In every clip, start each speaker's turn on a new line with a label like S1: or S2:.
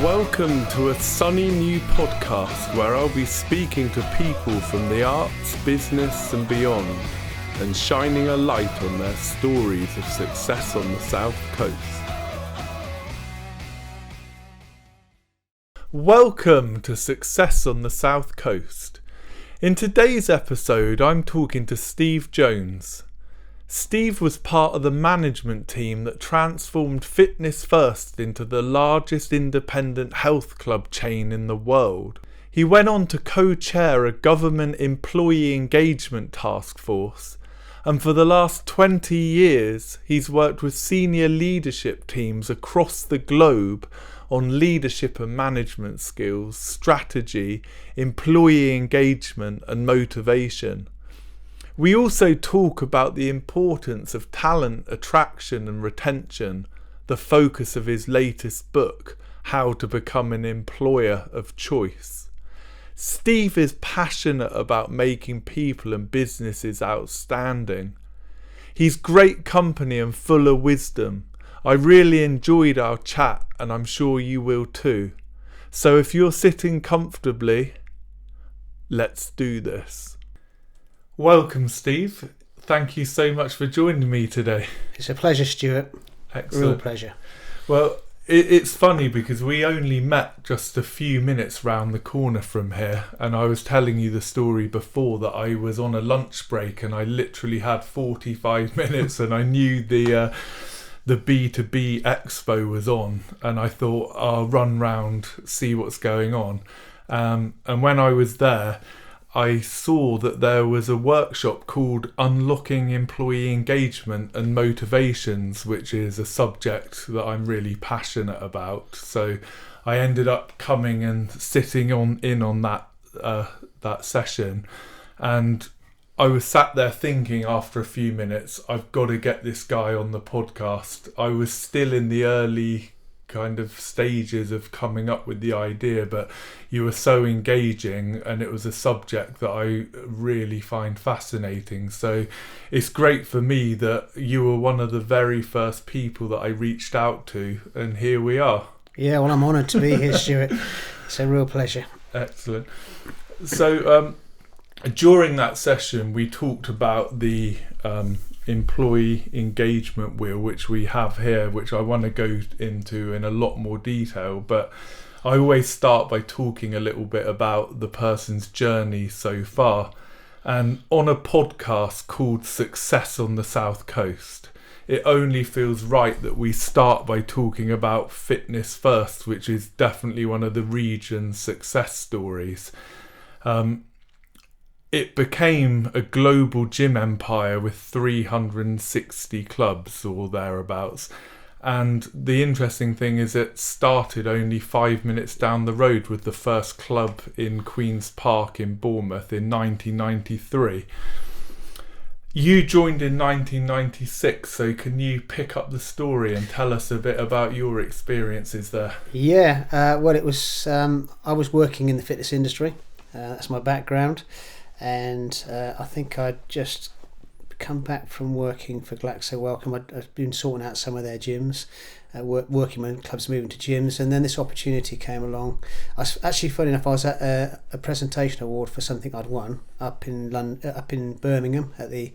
S1: Welcome to a sunny new podcast where I'll be speaking to people from the arts, business and beyond, and shining a light on their stories of success on the South Coast. Welcome to Success on the South Coast. In today's episode, I'm talking to Steve Jones. Steve was part of the management team that transformed Fitness First into the largest independent health club chain in the world. He went on to co-chair a government employee engagement task force, and for the last 20 years he's worked with senior leadership teams across the globe on leadership and management skills, strategy, employee engagement and motivation. We also talk about the importance of talent attraction and retention, the focus of his latest book, How to Become an Employer of Choice. Steve is passionate about making people and businesses outstanding. He's great company and full of wisdom. I really enjoyed our chat and I'm sure you will too. So if you're sitting comfortably, let's do this. Welcome, Steve. Thank you so much for joining me today.
S2: It's a pleasure, Stuart.
S1: Excellent.
S2: Real pleasure.
S1: Well, it's funny because we only met just a few minutes round the corner from here, and I was telling you the story before that I was on a lunch break and I literally had 45 minutes and I knew the B2B Expo was on, and I thought I'll run round, see what's going on. And when I was there, I saw that there was a workshop called Unlocking Employee Engagement and Motivations, which is a subject that I'm really passionate about. So I ended up coming and sitting in on that session, and I was sat there thinking after a few minutes, I've got to get this guy on the podcast. I was still in the early kind of stages of coming up with the idea, but you were so engaging and it was a subject that I really find fascinating. So it's great for me that you were one of the very first people that I reached out to, and here we are.
S2: Yeah, well, I'm honoured to be here, Stuart. It's a real pleasure.
S1: Excellent. So during that session we talked about the employee engagement wheel, which we have here, which I want to go into in a lot more detail, but I always start by talking a little bit about the person's journey so far. And on a podcast called Success on the South Coast, it only feels right that we start by talking about Fitness First, which is definitely one of the region's success stories. It became a global gym empire with 360 clubs or thereabouts. And the interesting thing is it started only 5 minutes down the road with the first club in Queen's Park in Bournemouth in 1993. You joined in 1996, so can you pick up the story and tell us a bit about your experiences there?
S2: Yeah, well, it was I was working in the fitness industry. That's my background. And I think I'd just come back from working for Glaxo Wellcome. I'd been sorting out some of their gyms, working when clubs moving to gyms, and then this opportunity came along. I was actually, funny enough, I was at a presentation award for something I'd won up in Birmingham at the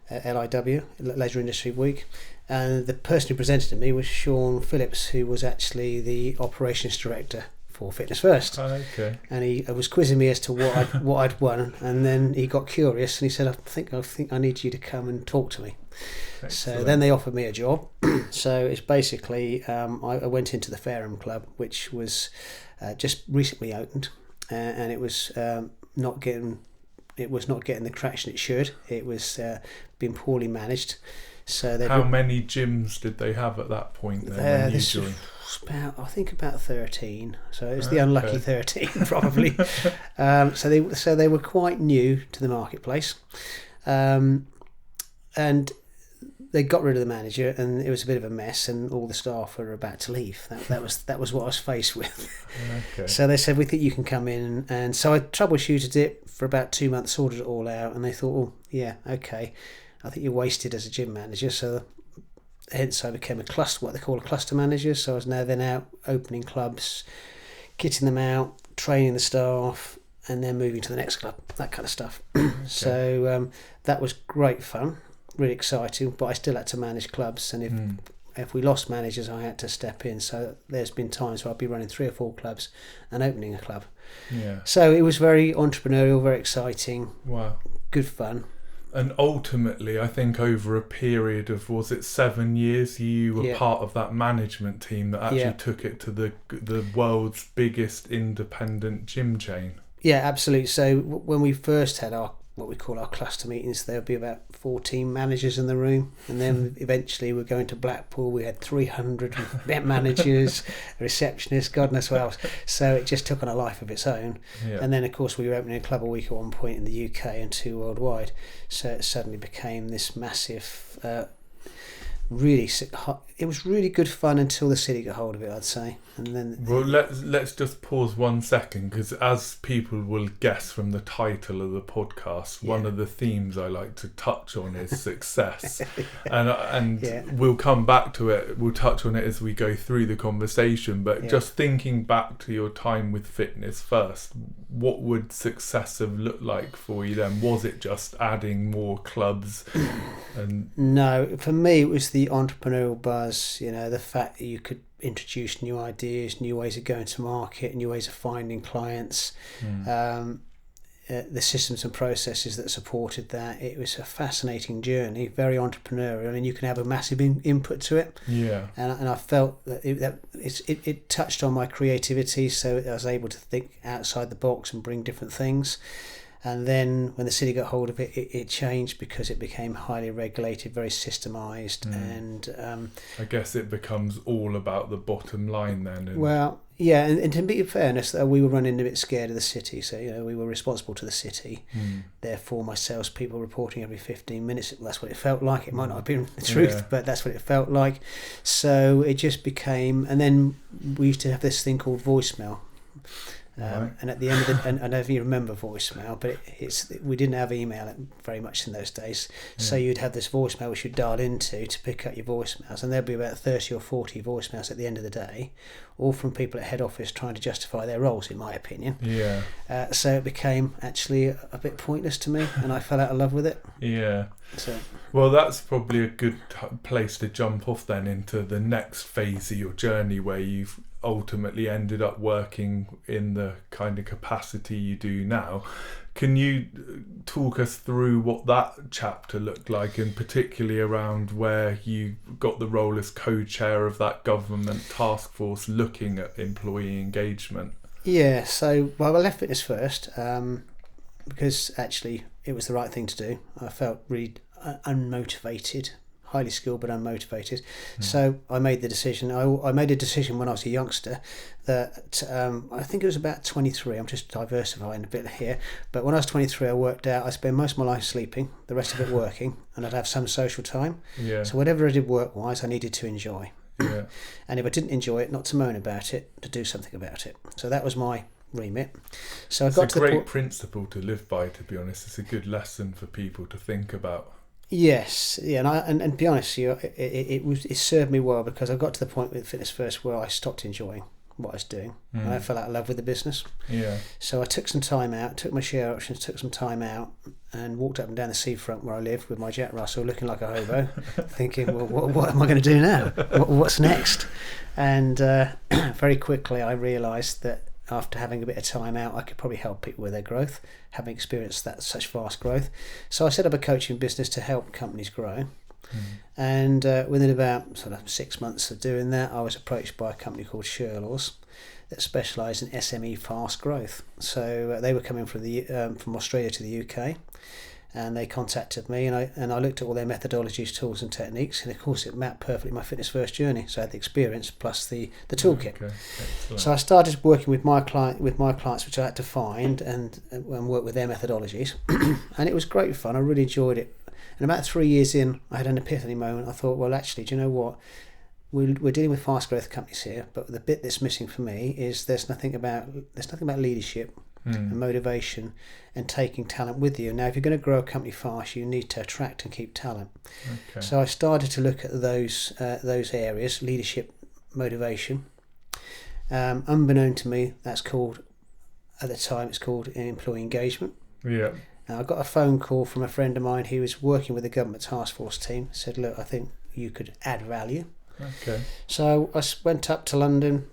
S2: LIW, Leisure Industry Week, and the person who presented to me was Sean Phillips, who was actually the operations director for Fitness First.
S1: Okay.
S2: And he was quizzing me as to what I'd won, and then he got curious and he said, I think I need you to come and talk to me. Excellent. So then they offered me a job. So it's basically I went into the Fareham Club, which was just recently opened, and it was not getting the traction it should. It was being poorly managed. So
S1: how many gyms did they have at that point then when you joined?
S2: About 13. So it was the unlucky 13 probably. So they were quite new to the marketplace, and they got rid of the manager, and it was a bit of a mess, and all the staff were about to leave. That was what I was faced with. Okay. So they said, we think you can come in, and so I troubleshooted it, for about 2 months, sorted it all out, and they thought, oh, yeah, okay, I think you're wasted as a gym manager. So hence I became what they call a cluster manager. So I was now then out opening clubs, kitting them out, training the staff, and then moving to the next club, that kind of stuff. Okay. So that was great fun, really exciting, but I still had to manage clubs, and if we lost managers, I had to step in. So there's been times where I'd be running 3 or 4 clubs and opening a club.
S1: Yeah.
S2: So it was very entrepreneurial, very exciting.
S1: Wow.
S2: Good fun.
S1: And ultimately, I think over a period of, was it 7 years, you were part of that management team that actually took it to the world's biggest independent gym chain.
S2: Yeah, absolutely. So when we first had what we call our cluster meetings, there would be about 14 managers in the room, and then eventually we're going to Blackpool. We had 300 managers, receptionists, God knows what else. So it just took on a life of its own. Yeah. And then of course we were opening a club a week at one point in the UK and 2 worldwide. So it suddenly became this massive. It was really good fun until the city got hold of it, I'd say. And then
S1: let's just pause 1 second, because as people will guess from the title of the podcast, one of the themes I like to touch on is success. And we'll come back to it, we'll touch on it as we go through the conversation, but just thinking back to your time with fitness first, what would success have looked like for you then? Was it just adding more clubs?
S2: No, for me it was the entrepreneurial buzz, the fact that you could introduce new ideas, new ways of going to market, new ways of finding clients, the systems and processes that supported that. It was a fascinating journey, very entrepreneurial. I mean, you can have a massive input to it. Yeah. And I felt that it touched on my creativity, so I was able to think outside the box and bring different things. And then when the city got hold of it, it changed because it became highly regulated, very systemised. And
S1: I guess it becomes all about the bottom line then.
S2: And to be fairness, we were running a bit scared of the city. So, we were responsible to the city. Therefore, my salespeople reporting every 15 minutes. That's what it felt like. It might not have been the truth, but that's what it felt like. So it just became... And then we used to have this thing called voicemail. And at the end of I don't know if you remember voicemail, but we didn't have email very much in those days. So you'd have this voicemail which you'd dial into to pick up your voicemails, and there'd be about 30 or 40 voicemails at the end of the day, all from people at head office trying to justify their roles, in my opinion. So it became actually a bit pointless to me, and I fell out of love with it. Well,
S1: that's probably a good place to jump off then into the next phase of your journey, where you've ultimately ended up working in the kind of capacity you do now. Can you talk us through what that chapter looked like, and particularly around where you got the role as co-chair of that government task force looking at employee engagement?
S2: So I left fitness first because actually it was the right thing to do. I felt really unmotivated, highly skilled but unmotivated. So I made the decision. I made a decision when I was a youngster that I think it was about 23. I'm just diversifying a bit here. But when I was 23, I worked out I spend most of my life sleeping, the rest of it working, and I'd have some social time. So whatever I did work-wise, I needed to enjoy. And if I didn't enjoy it, not to moan about it, to do something about it. So that was my remit. So
S1: it's a great principle to live by, to be honest. It's a good lesson for people to think about.
S2: Yes, and to be honest, it served me well, because I got to the point with Fitness First where I stopped enjoying what I was doing, and I fell out of love with the business. So I took some time out, took my share options, took some time out, and walked up and down the seafront where I lived with my Jack Russell, looking like a hobo, thinking, well, what am I going to do now? What's next? And very quickly I realised that after having a bit of time out, I could probably help people with their growth, having experienced such vast growth. So I set up a coaching business to help companies grow. And within about sort of 6 months of doing that, I was approached by a company called Sherlaws that specialised in SME fast growth. So they were coming from Australia to the UK, and they contacted me, and I looked at all their methodologies, tools and techniques, and of course it mapped perfectly my Fitness First journey. So I had the experience plus the toolkit. So I started working with my clients, which I had to find and work with their methodologies, and it was great fun. I really enjoyed it. And about 3 years in, I had an epiphany moment. I thought, well, actually, do you know what? We're dealing with fast growth companies here, but the bit that's missing for me is there's nothing about leadership. and motivation and taking talent with you. Now, if you're going to grow a company fast, you need to attract and keep talent.
S1: Okay.
S2: So I started to look at those areas: leadership, motivation. Unbeknown to me, at the time it's called employee engagement.
S1: Yeah.
S2: Now, I got a phone call from a friend of mine who was working with the government task force team. Said, "Look, I think you could add value."
S1: Okay.
S2: So I went up to London.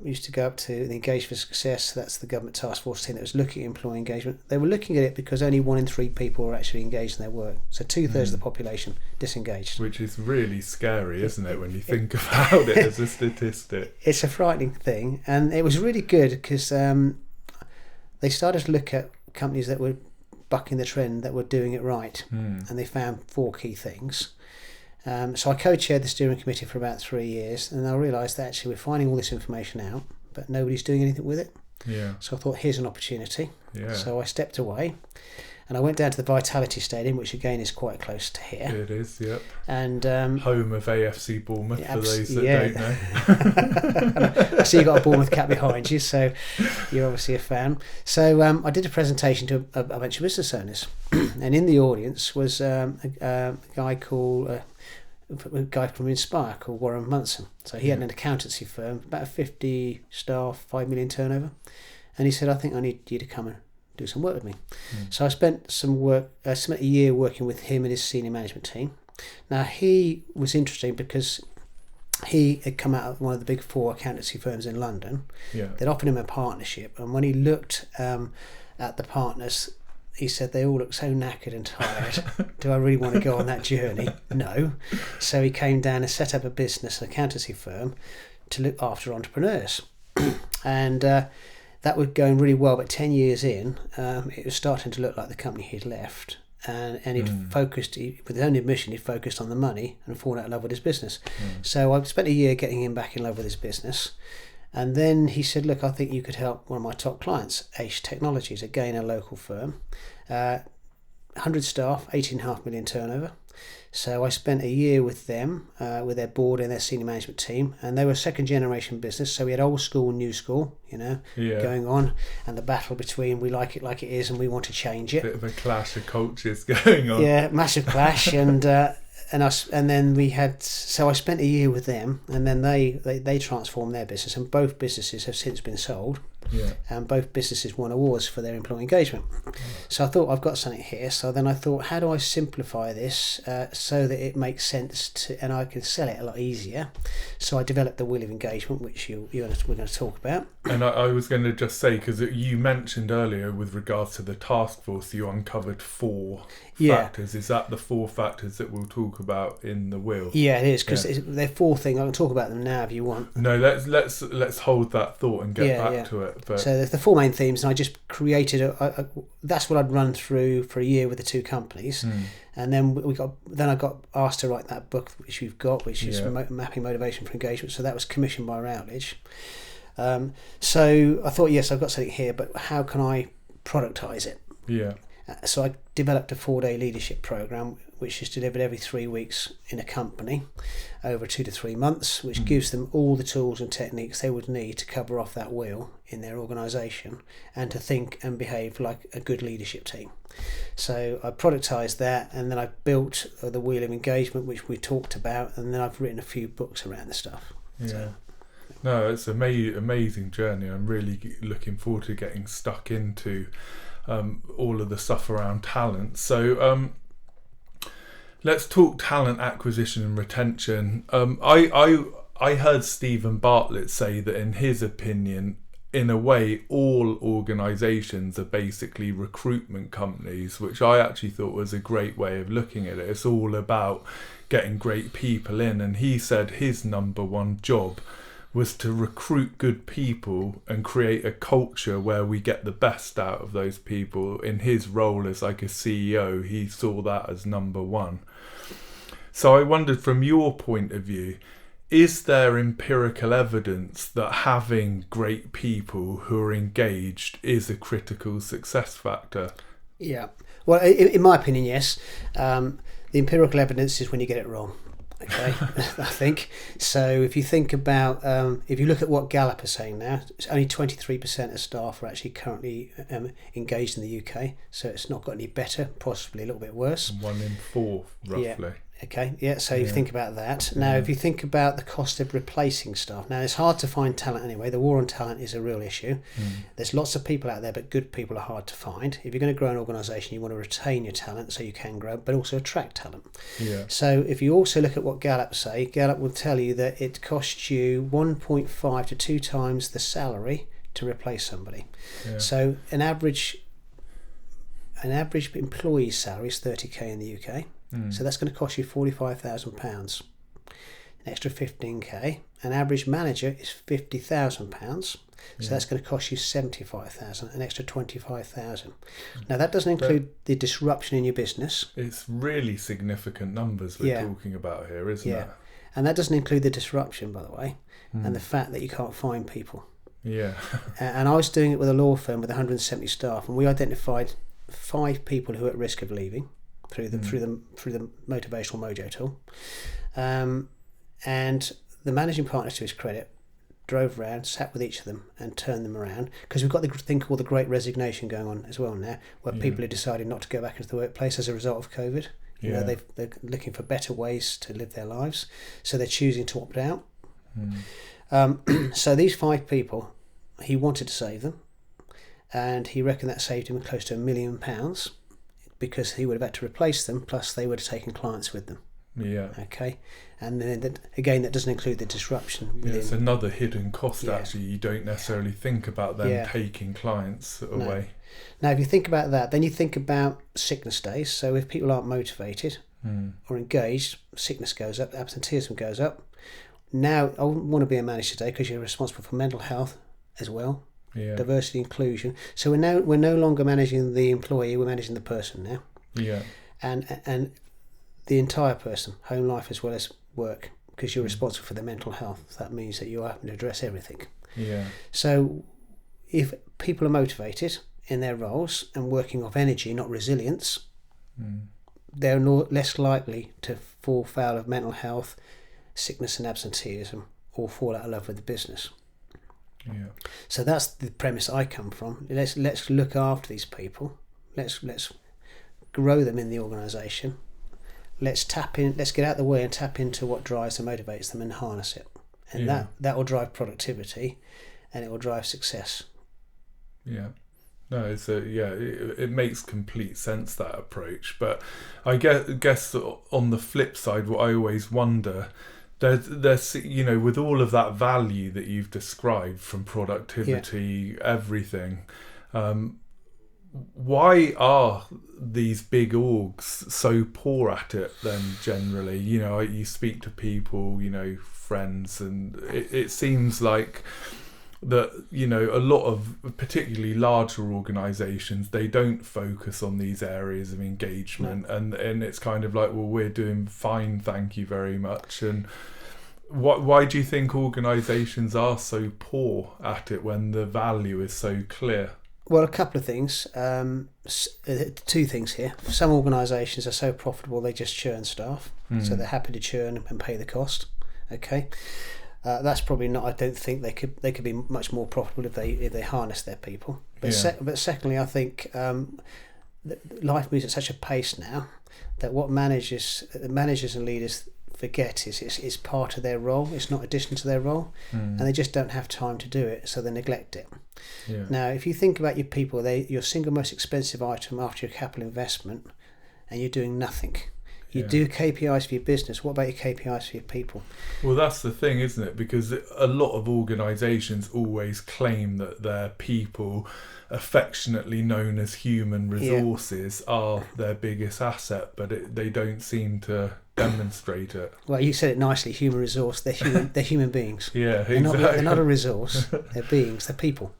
S2: Used to go up to the Engage for Success. That's the government task force team that was looking at employee engagement. They were looking at it because only 1 in 3 people were actually engaged in their work. So 2/3 of the population disengaged.
S1: Which is really scary, isn't it, when you think about it as a statistic?
S2: It's a frightening thing, and it was really good because they started to look at companies that were bucking the trend, that were doing it right, and they found 4 key things. So I co-chaired the steering committee for about 3 years, and I realised that actually we're finding all this information out, but nobody's doing anything with it.
S1: Yeah.
S2: So I thought, here's an opportunity.
S1: Yeah.
S2: So I stepped away, and I went down to the Vitality Stadium, which again is quite close to here.
S1: It is, yep.
S2: And
S1: home of AFC Bournemouth,
S2: yeah,
S1: for those that
S2: yeah.
S1: don't know.
S2: I see you've got a Bournemouth cap behind you, so you're obviously a fan. So I did a presentation to a bunch of business owners, and in the audience was a guy from Inspire called Warren Munson. So he had an accountancy firm, about 50 staff, 5 million turnover, and he said, "I think I need you to come and do some work with me." So I spent spent a year working with him and his senior management team. Now, he was interesting because he had come out of one of the big 4 accountancy firms in London.
S1: Yeah.
S2: They'd offered him a partnership, and when he looked at the partners, he said, "They all look so knackered and tired. Do I really want to go on that journey? No." So he came down and set up a business, an accountancy firm, to look after entrepreneurs. And that was going really well, but 10 years in, it was starting to look like the company he'd left. And he'd focused, with his own admission, he'd focused on the money and fallen out of love with his business. So I spent a year getting him back in love with his business. And then he said, "Look, I think you could help one of my top clients, Ace Technologies," again a local firm, 100 staff, 18.5 million turnover. So I spent a year with them, with their board and their senior management team, and they were a second generation business. So we had old school and new school, going on, and the battle between we like it like it is and we want to change it.
S1: Bit of a clash of cultures going on.
S2: Yeah, massive clash, and then we had. So I spent a year with them, and then they transformed their business, and both businesses have since been sold.
S1: Yeah.
S2: And both businesses won awards for their employee engagement. So I thought, I've got something here. So then I thought, how do I simplify this so that it makes sense and I can sell it a lot easier? So I developed the Wheel of Engagement, which we're going to talk about.
S1: And I was going to just say, because you mentioned earlier with regards to the task force, you uncovered 4 factors. Is that the 4 factors that we'll talk about in the wheel?
S2: Yeah, it is, because they're 4 things. I can talk about them now if you want.
S1: No, let's hold that thought and get back to it. But
S2: so there's the 4 main themes, and I just created that's what I'd run through for a year with the 2 companies. And then I got asked to write that book, which we've got, which is Mapping Motivation for Engagement. So that was commissioned by Routledge. So I thought, yes, I've got something here, but how can I productize it?
S1: Yeah.
S2: So I developed a 4-day leadership program, which is delivered every 3 weeks in a company over 2 to 3 months, which gives them all the tools and techniques they would need to cover off that wheel in their organisation and to think and behave like a good leadership team. So I productised that, and then I built the Wheel of Engagement, which we talked about, and then I've written a few books around the stuff.
S1: Yeah.
S2: So,
S1: no, it's an amazing journey. I'm really looking forward to getting stuck into all of the stuff around talent. So let's talk talent acquisition and retention. I heard Stephen Bartlett say that in his opinion, in a way, all organisations are basically recruitment companies, which I actually thought was a great way of looking at it. It's all about getting great people in, and he said his number 1 job was to recruit good people and create a culture where we get the best out of those people. In his role as like a CEO, he saw that as number 1. So I wondered, from your point of view, is there empirical evidence that having great people who are engaged is a critical success factor?
S2: Yeah. Well, in my opinion, yes. The empirical evidence is when you get it wrong. Okay, I think so. If you think about, if you look at what Gallup is saying now, it's only 23% of staff are actually currently engaged in the UK. So it's not got any better, possibly a little bit worse.
S1: 1 in 4, roughly.
S2: Yeah. Okay, yeah, so you think about that. Now, if you think about the cost of replacing staff, now it's hard to find talent anyway. The war on talent is a real issue. There's lots of people out there, but good people are hard to find. If you're going to grow an organisation, you want to retain your talent so you can grow, but also attract talent.
S1: Yeah.
S2: So if you also look at what Gallup say, Gallup will tell you that it costs you 1.5 to 2 times the salary to replace somebody.
S1: Yeah.
S2: So an average employee's salary is 30k in the UK. So that's going to cost you £45,000. An extra 15k. An average manager is £50,000. So that's going to cost you 75,000. An extra 25,000. Now that doesn't include the disruption in your business.
S1: It's really significant numbers we're talking about here, isn't it?
S2: And that doesn't include the disruption, by the way, and the fact that you can't find people.
S1: Yeah.
S2: And I was doing it with a law firm with 170 staff, and we identified 5 people who are at risk of leaving through the motivational mojo tool, and the managing partner, to his credit, drove around, sat with each of them and turned them around, because we've got the thing called the Great Resignation going on as well now, where people are deciding not to go back into the workplace as a result of COVID. You know, they're looking for better ways to live their lives, so they're choosing to opt out. So these 5 people, he wanted to save them, and he reckoned that saved him close to £1 million, because he would have had to replace them, plus they would have taken clients with them.
S1: Yeah.
S2: Okay. And then that doesn't include the disruption.
S1: Yeah, it's another hidden cost, actually. You don't necessarily think about them taking clients away.
S2: Now, if you think about that, then you think about sickness days. So if people aren't motivated or engaged, sickness goes up, absenteeism goes up. Now, I wouldn't want to be a manager today, because you're responsible for mental health as well.
S1: Yeah.
S2: Diversity, inclusion. So we're no longer managing the employee, we're managing the person now.
S1: Yeah.
S2: And the entire person, home life as well as work, because you're responsible for their mental health. That means that you're having to address everything.
S1: Yeah.
S2: So if people are motivated in their roles and working off energy, not resilience, they're less likely to fall foul of mental health, sickness and absenteeism, or fall out of love with the business.
S1: Yeah.
S2: So that's the premise I come from. Let's look after these people. Let's grow them in the organisation. Let's tap in. Let's get out of the way and tap into what drives and motivates them and harness it. And that will drive productivity, and it will drive success. Yeah.
S1: No, it makes complete sense, that approach. But I guess on the flip side, what I always wonder, there's with all of that value that you've described, from productivity, everything, why are these big orgs so poor at it then generally? You speak to people, friends, and it seems like that a lot of particularly larger organisations, they don't focus on these areas of engagement. And it's kind of like, well, we're doing fine, thank you very much. And why do you think organisations are so poor at it when the value is so clear?
S2: Well, a couple of things. 2 things here. Some organisations are so profitable they just churn staff, so they're happy to churn and pay the cost. Okay. That's probably not. I don't think they could be much more profitable if they harness their people. But but secondly, I think life moves at such a pace now that what managers and leaders forget is it's part of their role. It's not addition to their role, and they just don't have time to do it, so they neglect it. Yeah. Now, if you think about your people, your single most expensive item after your capital investment, and you're doing nothing. You do KPIs for your business. What about your KPIs for your people?
S1: Well, that's the thing, isn't it? Because a lot of organisations always claim that their people, affectionately known as human resources, are their biggest asset, but they don't seem to demonstrate it.
S2: Well, you said it nicely. Human resource. They're human beings.
S1: Yeah,
S2: exactly. They're not a resource. They're beings. They're people.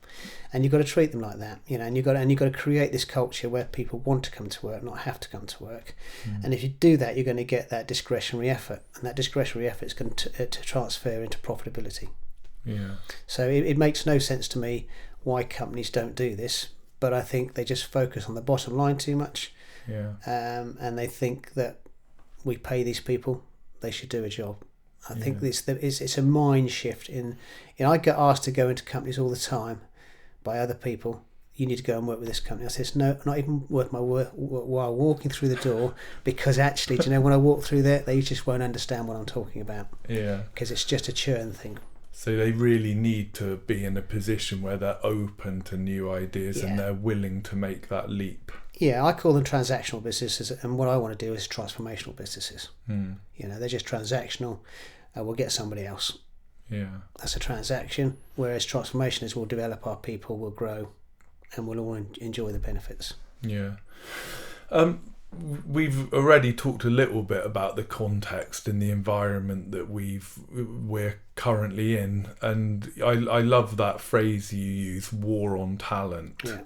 S2: And you've got to treat them like that, and you've got to create this culture where people want to come to work, not have to come to work. And if you do that, you're going to get that discretionary effort, and that discretionary effort is going to transfer into profitability. Yeah. So it makes no sense to me why companies don't do this, but I think they just focus on the bottom line too much. Yeah. And they think that we pay these people they should do a job. I think it's a mind shift. I get asked to go into companies all the time by other people. You need to go and work with this company. I says, no, not even worth my while walking through the door, because actually, do you know, when I walk through there, they just won't understand what I'm talking about.
S1: Yeah.
S2: Because it's just a churn thing.
S1: So they really need to be in a position where they're open to new ideas and they're willing to make that leap.
S2: Yeah, I call them transactional businesses, and what I want to do is transformational businesses. You know, they're just transactional. We'll get somebody else.
S1: Yeah. That's
S2: a transaction, whereas transformation is we'll develop our people, we'll grow, and we'll all enjoy the benefits.
S1: Yeah. We've already talked a little bit about the context and the environment that we're currently in, and I love that phrase you use, war on talent.
S2: Yeah.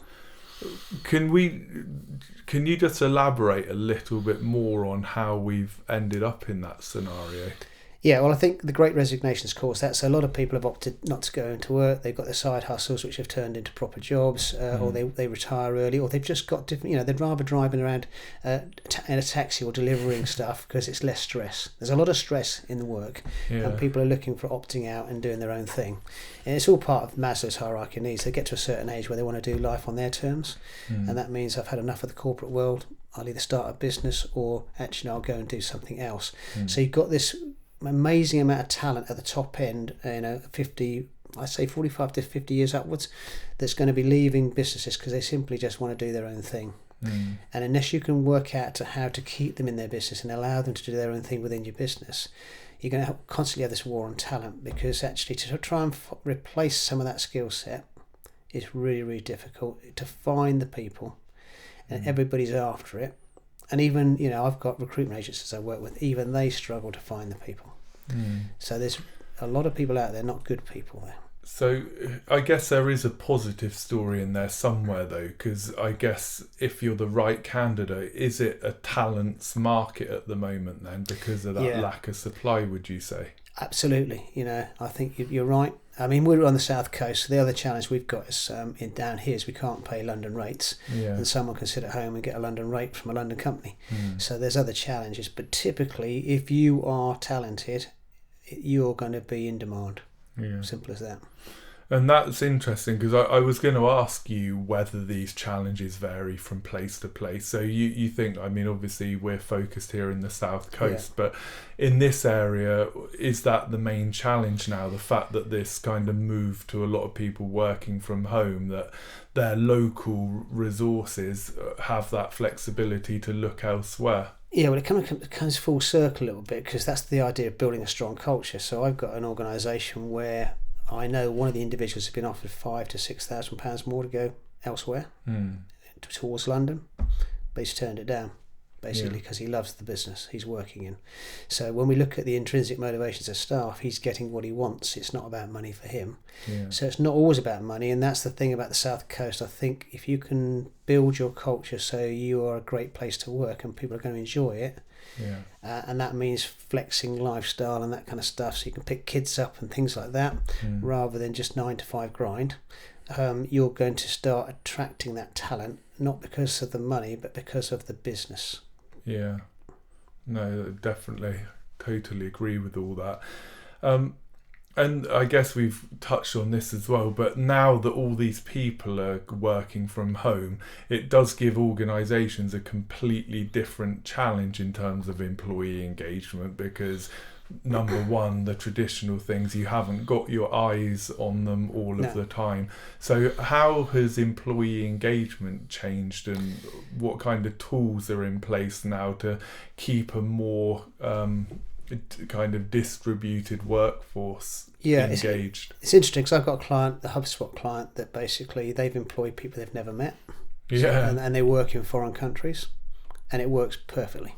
S1: Can you just elaborate a little bit more on how we've ended up in that scenario?
S2: Yeah, well, I think the Great Resignation's caused that. So a lot of people have opted not to go into work. They've got their side hustles, which have turned into proper jobs, or they retire early, or they've just got different. You know, they'd rather driving around in a taxi or delivering stuff because it's less stress. There's a lot of stress in the work, and people are looking for opting out and doing their own thing. And it's all part of Maslow's hierarchy of needs. They get to a certain age where they want to do life on their terms, and that means I've had enough of the corporate world. I'll either start a business or actually I'll go and do something else. So you've got this amazing amount of talent at the top end, 45 to 50 years upwards, that's going to be leaving businesses because they simply just want to do their own thing. And unless you can work out how to keep them in their business and allow them to do their own thing within your business, you're going to constantly have this war on talent, because actually to try and replace some of that skill set is really, really difficult to find the people, and everybody's after it. And even, I've got recruitment agencies I work with, even they struggle to find the people. So there's a lot of people out there, not good people there.
S1: So I guess there is a positive story in there somewhere, though, because I guess if you're the right candidate, is it a talent's market at the moment then, because of that lack of supply, would you say?
S2: Absolutely. I think you're right. I mean, we're on the south coast. The other challenge we've got is down here is we can't pay London rates, and someone can sit at home and get a London rate from a London company. So there's other challenges, but typically, if you are talented, you're going to be in demand. Simple as that.
S1: And that's interesting, because I was going to ask you whether these challenges vary from place to place. So you think, I mean, obviously we're focused here in the south coast, but in this area, is that the main challenge now? The fact that this kind of move to a lot of people working from home, that their local resources have that flexibility to look elsewhere?
S2: Yeah, well, it comes full circle a little bit, because that's the idea of building a strong culture. So I've got an organisation where I know one of the individuals has been offered £5,000 to £6,000 more to go elsewhere towards London, but he's turned it down, basically because he loves the business he's working in. So when we look at the intrinsic motivations of staff, he's getting what he wants. It's not about money for him. So it's not always about money, and that's the thing about the South Coast. I think if you can build your culture so you are a great place to work and people are going to enjoy it, and that means flexing lifestyle and that kind of stuff, so you can pick kids up and things like that, rather than just 9 to 5 grind, you're going to start attracting that talent, not because of the money but because of the business.
S1: No, definitely, totally agree with all that. And I guess we've touched on this as well, but now that all these people are working from home, it does give organisations a completely different challenge in terms of employee engagement, because number one, the traditional things, you haven't got your eyes on them all of the time. So how has employee engagement changed, and what kind of tools are in place now to keep a more kind of distributed workforce engaged?
S2: It's interesting, because I've got a client, the HubSpot client, that basically they've employed people they've never met, and they work in foreign countries, and it works perfectly.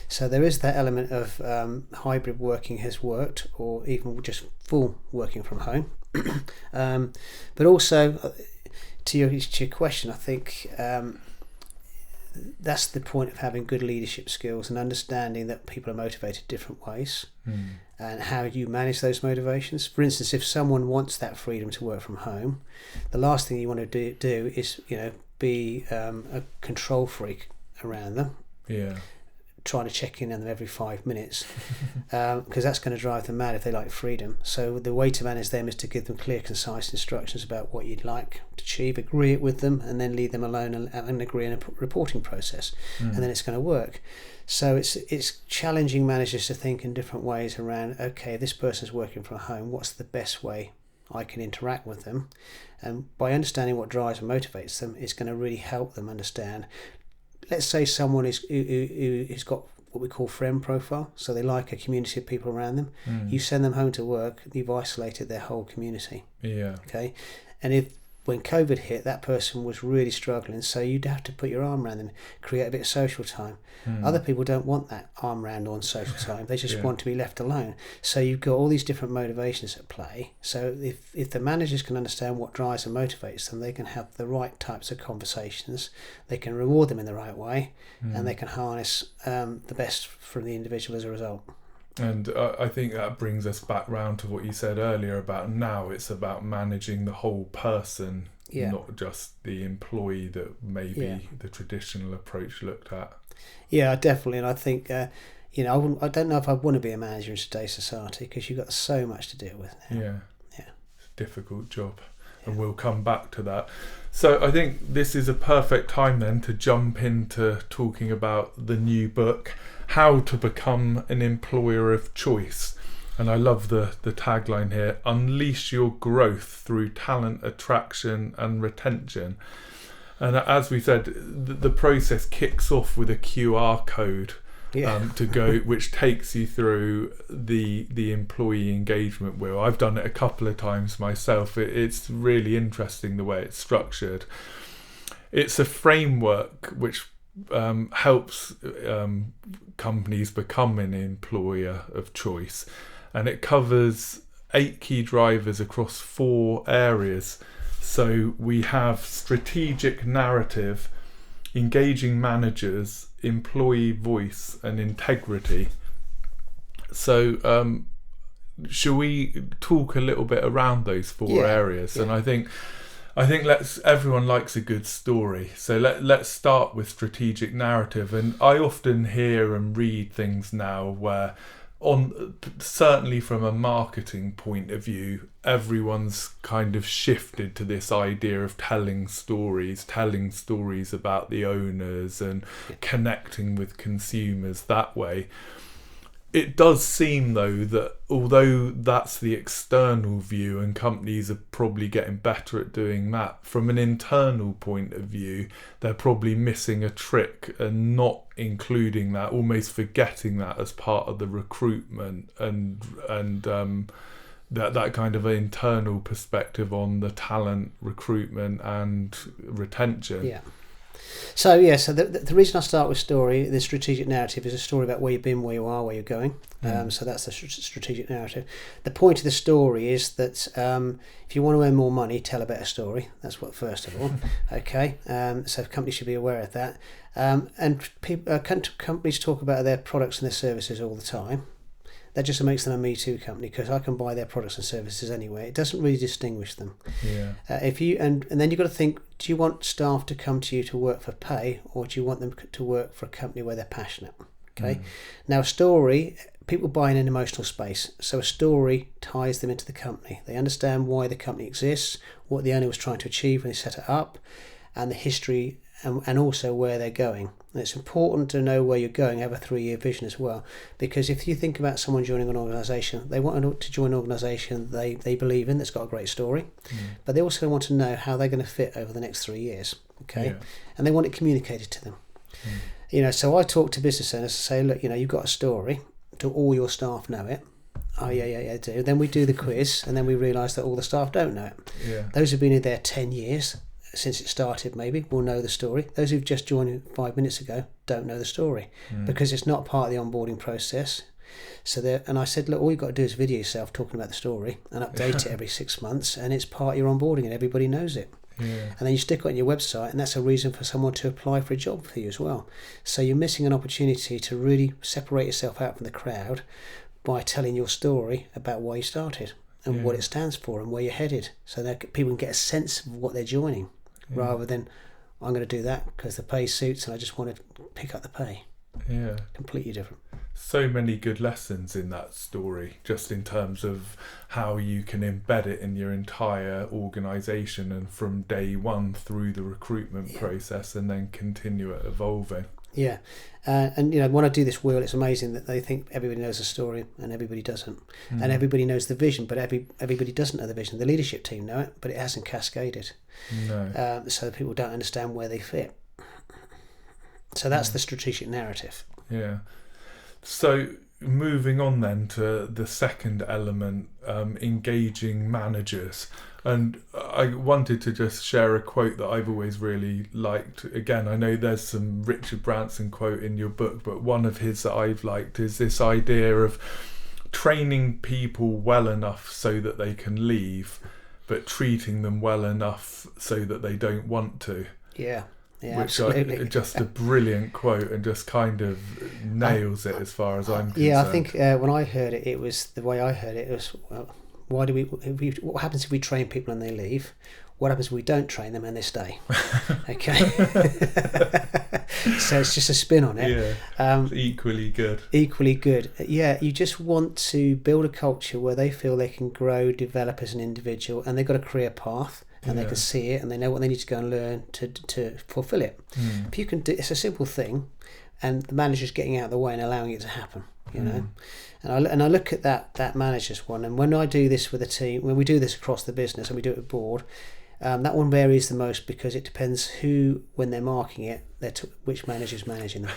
S2: So there is that element of hybrid working has worked, or even just full working from home. But also, to your question, I think that's the point of having good leadership skills and understanding that people are motivated different ways, and how you manage those motivations. For instance, if someone wants that freedom to work from home, the last thing you want to do is be a control freak around them. trying to check in on them every 5 minutes, because that's going to drive them mad if they like freedom. So the way to manage them is to give them clear, concise instructions about what you'd like to achieve, agree it with them, and then leave them alone and agree on a reporting process, and then it's going to work. So it's challenging managers to think in different ways around, okay, this person's working from home, what's the best way I can interact with them? And by understanding what drives and motivates them, it's going to really help them understand. Let's say someone who's got what we call friend profile, so they like a community of people around them. You send them home to work, you've isolated their whole community.
S1: Yeah.
S2: Okay, and if when COVID hit, that person was really struggling, so you'd have to put your arm around them, create a bit of social time. Other people don't want that arm around on social time, they just want to be left alone. So you've got all these different motivations at play. So if the managers can understand what drives and motivates them, they can have the right types of conversations, they can reward them in the right way, and they can harness the best from the individual as a result.
S1: And I think that brings us back round to what you said earlier about now it's about managing the whole person, not just the employee that maybe the traditional approach looked at.
S2: Yeah, definitely. And I think, I don't know if I want to be a manager in today's society, because you've got so much to deal with now.
S1: Yeah. It's a difficult job. And we'll come back to that. So I think this is a perfect time then to jump into talking about the new book, How to Become an Employer of Choice. And I love the tagline here, unleash your growth through talent attraction and retention. And as we said, the process kicks off with a QR code to go, which takes you through the employee engagement wheel. I've done it a couple of times myself. It's really interesting the way it's structured. It's a framework which helps companies become an employer of choice, and it covers 8 key drivers across 4 areas. So we have strategic narrative, engaging managers, employee voice, and integrity. So shall we talk a little bit around those 4 areas? And I think everyone likes a good story. So let's start with strategic narrative. And I often hear and read things now where, certainly from a marketing point of view, everyone's kind of shifted to this idea of telling stories about the owners and connecting with consumers that way. It does seem, though, that although that's the external view and companies are probably getting better at doing that, from an internal point of view, they're probably missing a trick and not including that, almost forgetting that as part of the recruitment and that kind of internal perspective on the talent recruitment and retention.
S2: Yeah. So the reason I start with story, the strategic narrative, is a story about where you've been, where you are, where you're going. So that's the strategic narrative. The point of the story is that if you want to earn more money, tell a better story. That's what, first of all. Okay. So companies should be aware of that. And companies talk about their products and their services all the time. That just makes them a Me Too company, because I can buy their products and services anyway. It doesn't really distinguish them.
S1: Yeah.
S2: And then you've got to think, do you want staff to come to you to work for pay, or do you want them to work for a company where they're passionate? Okay. Now, a story, people buy in an emotional space. So a story ties them into the company. They understand why the company exists, what the owner was trying to achieve when they set it up, and the history, and also where they're going. And it's important to know where you're going, have a 3-year vision as well, because if you think about someone joining an organisation, they want to join an organisation they believe in, that's got a great story, but they also want to know how they're going to fit over the next 3 years, okay? And they want it communicated to them. So I talk to business owners to say, look, you've got a story, do all your staff know it? Oh, yeah, do. Then we do the quiz, and then we realise that all the staff don't know it.
S1: Yeah.
S2: Those who've been in there 10 years, since it started, maybe will know the story. Those who've just joined 5 minutes ago don't know the story, because it's not part of the onboarding process. And I said, look, all you've got to do is video yourself talking about the story and update it every 6 months, and it's part of your onboarding and everybody knows it. And then you stick it on your website, and that's a reason for someone to apply for a job for you as well. So you're missing an opportunity to really separate yourself out from the crowd by telling your story about why you started and what it stands for and where you're headed, so that people can get a sense of what they're joining. Rather than, I'm going to do that because the pay suits and I just want to pick up the pay.
S1: Yeah.
S2: Completely different.
S1: So many good lessons in that story, just in terms of how you can embed it in your entire organisation, and from day one through the recruitment process, and then continue it evolving.
S2: Yeah, and when I do this wheel, it's amazing that they think everybody knows the story and everybody doesn't, and everybody knows the vision, but everybody doesn't know the vision. The leadership team know it, but it hasn't cascaded.
S1: No.
S2: So people don't understand where they fit. So that's the strategic narrative.
S1: Yeah. So moving on then to the second element, engaging managers. And I wanted to just share a quote that I've always really liked. Again, I know there's some Richard Branson quote in your book, but one of his that I've liked is this idea of training people well enough so that they can leave, but treating them well enough so that they don't want to.
S2: Yeah. Yeah,
S1: which
S2: absolutely.
S1: Just a brilliant quote, and just kind of nails it as far as I'm concerned.
S2: Yeah, I think when I heard it, it was the way I heard it. It was, what happens if we train people and they leave? What happens if we don't train them and they stay? Okay. So it's just a spin on it.
S1: Yeah. Equally good.
S2: Equally good. Yeah, you just want to build a culture where they feel they can grow, develop as an individual, and they've got a career path. And they can see it, and they know what they need to go and learn to fulfill it. If you can do, it's a simple thing, and the manager's getting out of the way and allowing it to happen. And I look at that manager's one, and when I do this with a team, when we do this across the business and we do it with board, that one varies the most because it depends who, when they're marking it, which manager's managing them.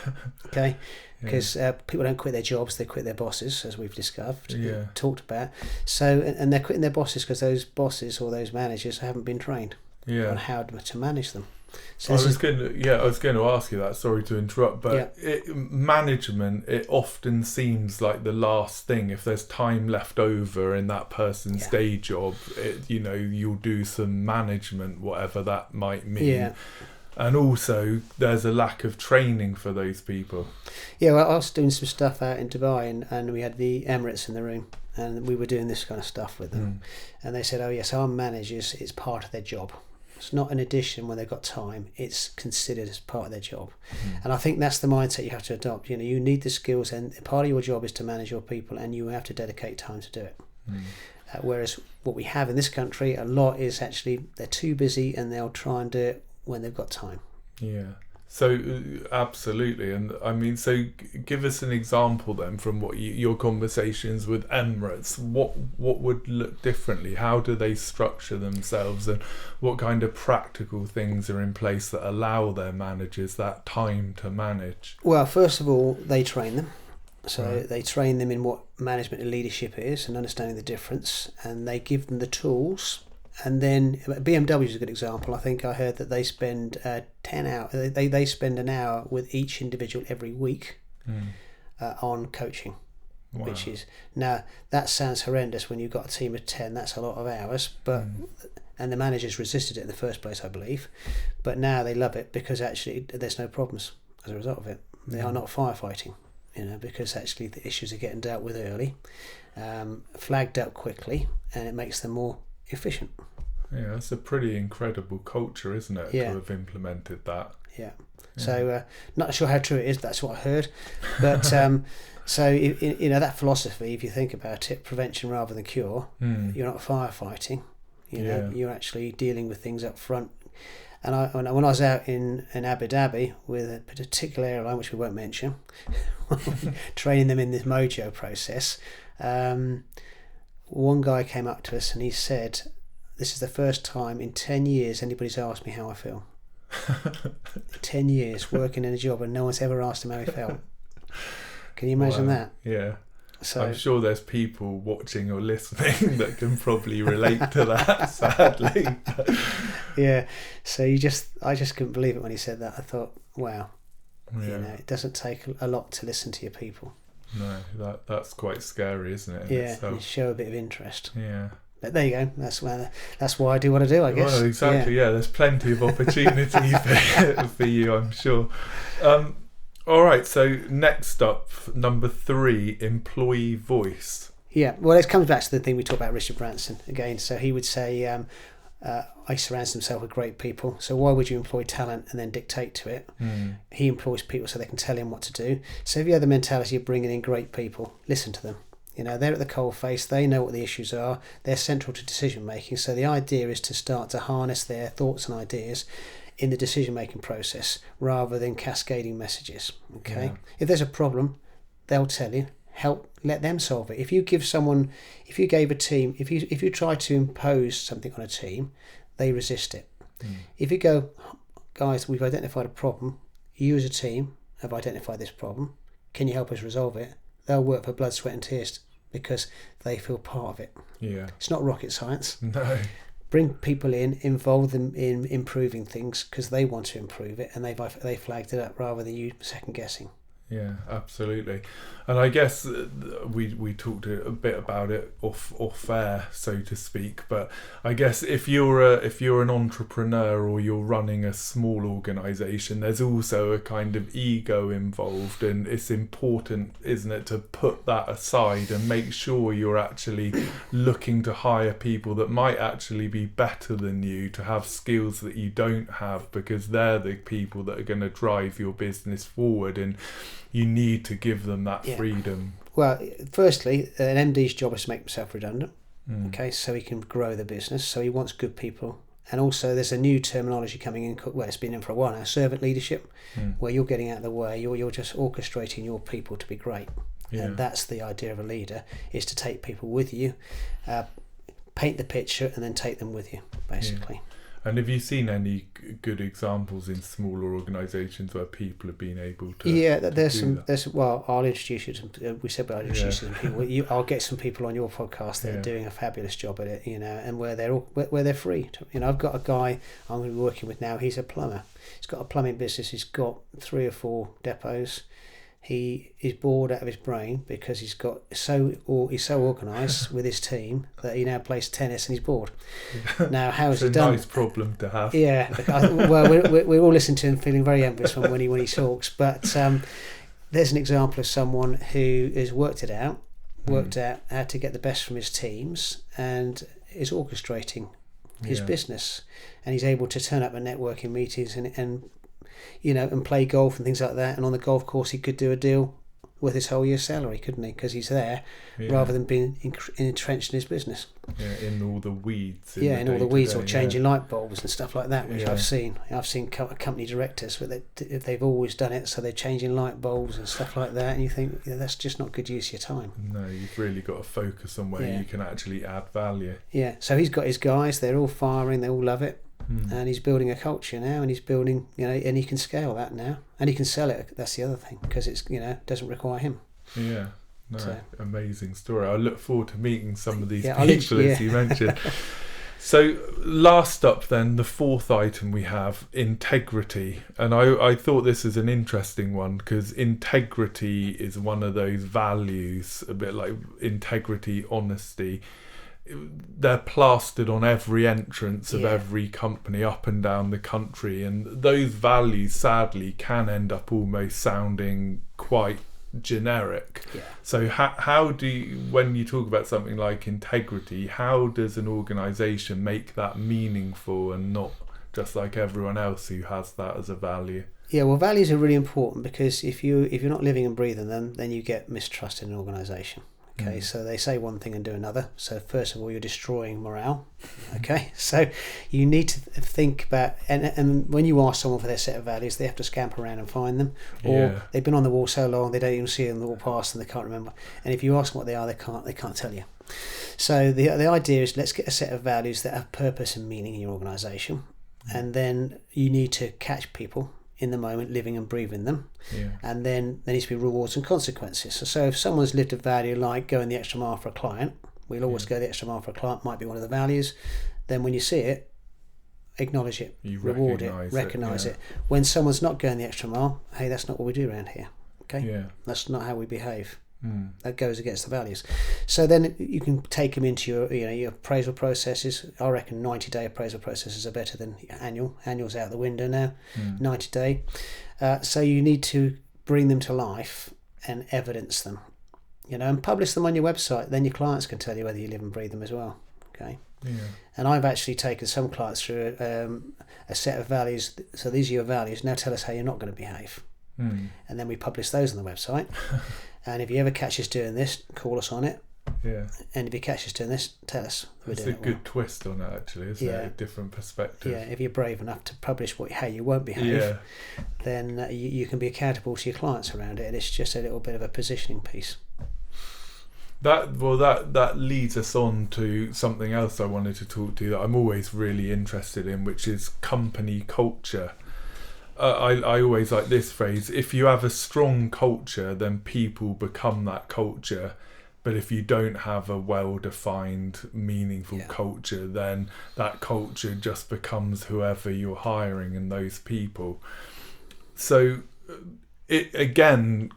S2: Okay, because people don't quit their jobs; they quit their bosses, as we've discovered, talked about. So, and they're quitting their bosses because those bosses or those managers haven't been trained on how to manage them. So I was going to ask you that. Sorry to interrupt, but
S1: management, it often seems like the last thing. If there's time left over in that person's day job, you'll do some management, whatever that might mean.
S2: Yeah.
S1: And also, there's a lack of training for those people.
S2: Yeah, well, I was doing some stuff out in Dubai, and we had the Emirates in the room, and we were doing this kind of stuff with them. And they said, "Oh yes, our managers, it's part of their job. It's not an addition when they've got time. It's considered as part of their job." And I think that's the mindset you have to adopt. You need the skills, and part of your job is to manage your people, and you have to dedicate time to do it. Whereas what we have in this country, a lot is actually they're too busy, and they'll try and do it when they've got time. Yeah.
S1: So absolutely, and I mean, so give us an example then from what your conversations with Emirates. What would look differently? How do they structure themselves, and what kind of practical things are in place that allow their managers that time to manage?
S2: Well, first of all, they train them. So they train them in what management and leadership is, and understanding the difference, and they give them the tools. And then BMW is a good example. I think I heard that they spend 10 hours. They spend an hour with each individual every week on coaching, which is, now that sounds horrendous when you've got a team of 10. That's a lot of hours, but and the managers resisted it in the first place, I believe, but now they love it because actually there's no problems as a result of it. They are not firefighting, because actually the issues are getting dealt with early, flagged up quickly, and it makes them more efficient.
S1: Yeah, that's a pretty incredible culture, isn't it, to have implemented that?
S2: Yeah. So not sure how true it is, but that's what I heard. But so that philosophy, if you think about it, prevention rather than cure, you're not firefighting. You're actually dealing with things up front. And when I was out in Abu Dhabi with a particular airline, which we won't mention, training them in this Mojo process, one guy came up to us and he said, "This is the first time in 10 years anybody's asked me how I feel." 10 years working in a job and no one's ever asked him how he felt. Can you imagine that?
S1: Yeah. So I'm sure there's people watching or listening that can probably relate to that, sadly.
S2: Yeah. So I just couldn't believe it when he said that. I thought, wow. It doesn't take a lot to listen to your people.
S1: No, that's quite scary, isn't it?
S2: You show a bit of interest.
S1: Yeah.
S2: But there you go. That's why I do what I do, I guess.
S1: Well, exactly. Yeah. There's plenty of opportunity for you, I'm sure. All right. So next up, number 3, employee voice.
S2: Yeah. Well, it comes back to the thing we talked about, Richard Branson again. So he would say, he surrounds himself with great people. So why would you employ talent and then dictate to it? He employs people so they can tell him what to do. So if you have the mentality of bringing in great people, listen to them. They're at the coalface, they know what the issues are, they're central to decision making. So the idea is to start to harness their thoughts and ideas in the decision making process rather than cascading messages. Okay, if there's a problem, they'll tell you. Let them solve it. If you gave a team, if you try to impose something on a team, they resist it. If you go, guys, we've identified a problem, you as a team have identified this problem, can you help us resolve it? They'll work for blood, sweat and tears because they feel part of it.
S1: Yeah.
S2: It's not rocket science.
S1: No.
S2: Bring people in, involve them in improving things because they want to improve it and they flagged it up rather than you second guessing.
S1: Yeah, absolutely. And I guess we talked a bit about it off air, so to speak. But I guess if you're an entrepreneur or you're running a small organisation, there's also a kind of ego involved, and it's important, isn't it, to put that aside and make sure you're actually looking to hire people that might actually be better than you, to have skills that you don't have, because they're the people that are going to drive your business forward, and you need to give them that freedom.
S2: Well, firstly, an MD's job is to make himself redundant, okay, so he can grow the business. So he wants good people. And also there's a new terminology coming in, well, it's been in for a while now, servant leadership, where you're getting out of the way, you're just orchestrating your people to be great. And that's the idea of a leader, is to take people with you, paint the picture and then take them with you, basically.
S1: And have you seen any good examples in smaller organisations where people have been able to?
S2: Well, I'll introduce you to. We said, but I'll introduce you to people. I'll get some people on your podcast that are doing a fabulous job at it, and where they're free. I've got a guy I'm going to be working with now. He's a plumber. He's got a plumbing business. He's got 3 or 4 depots. He is bored out of his brain because he's so organised with his team that he now plays tennis and he's bored. Now, how has he done?
S1: It's a nice problem to have.
S2: Yeah, well, we're all listening to him, feeling very envious when he talks. But there's an example of someone who has worked out how to get the best from his teams and is orchestrating his business, and he's able to turn up at networking meetings and play golf and things like that. And on the golf course, he could do a deal with his whole year's salary, couldn't he? Because he's there rather than being entrenched in his business.
S1: Yeah, in all the weeds.
S2: In all the weeds, or changing light bulbs and stuff like that, which I've seen. I've seen company directors where they've always done it, so they're changing light bulbs and stuff like that. And you think that's just not good use of your time.
S1: No, you've really got to focus on where you can actually add value.
S2: Yeah, so he's got his guys. They're all firing. They all love it. And he's building a culture now, and he's building, and he can scale that now, and he can sell it. That's the other thing, because it's, doesn't require him.
S1: Yeah, no, amazing story. I look forward to meeting some of these people as you mentioned. So last up then, the 4th item we have, integrity. And I thought this is an interesting one, because integrity is one of those values, a bit like integrity, honesty. They're plastered on every entrance of every company up and down the country, and those values sadly can end up almost sounding quite generic. So how do you, when you talk about something like integrity, how does an organisation make that meaningful and not just like everyone else who has that as a value?
S2: Well, values are really important, because if you're not living and breathing them, then you get mistrust in an organisation. Okay, so they say one thing and do another. So first of all, you're destroying morale. Okay, so you need to think about, and when you ask someone for their set of values, they have to scamper around and find them, or they've been on the wall so long they don't even see them all past and they can't remember. And if you ask them what they are, they can't tell you. So the idea is, let's get a set of values that have purpose and meaning in your organisation, and then you need to catch people in the moment, living and breathing them, and then there needs to be rewards and consequences. So if someone's lived a value like going the extra mile for a client, we'll always go the extra mile for a client, might be one of the values. Then when you see it, acknowledge it, reward it, recognise it. When someone's not going the extra mile, hey, that's not what we do around here. Okay, that's not how we behave. That goes against the values. So then you can take them into your appraisal processes. I reckon 90-day appraisal processes are better than annual. Annual's out the window now. 90-day. So you need to bring them to life and evidence them, and publish them on your website. Then your clients can tell you whether you live and breathe them as well. Okay. And I've actually taken some clients through a set of values. So these are your values. Now tell us how you're not going to behave. And then we publish those on the website. And if you ever catch us doing this, call us on it.
S1: Yeah.
S2: And if you catch us doing this, tell us.
S1: It's a good twist on it, actually, isn't it? A different perspective.
S2: Yeah, if you're brave enough to publish how you won't behave, then you can be accountable to your clients around it, and it's just a little bit of a positioning piece.
S1: That leads us on to something else I wanted to talk to you that I'm always really interested in, which is company culture. I always like this phrase: if you have a strong culture, then people become that culture. But if you don't have a well-defined, meaningful culture, then that culture just becomes whoever you're hiring and those people. So,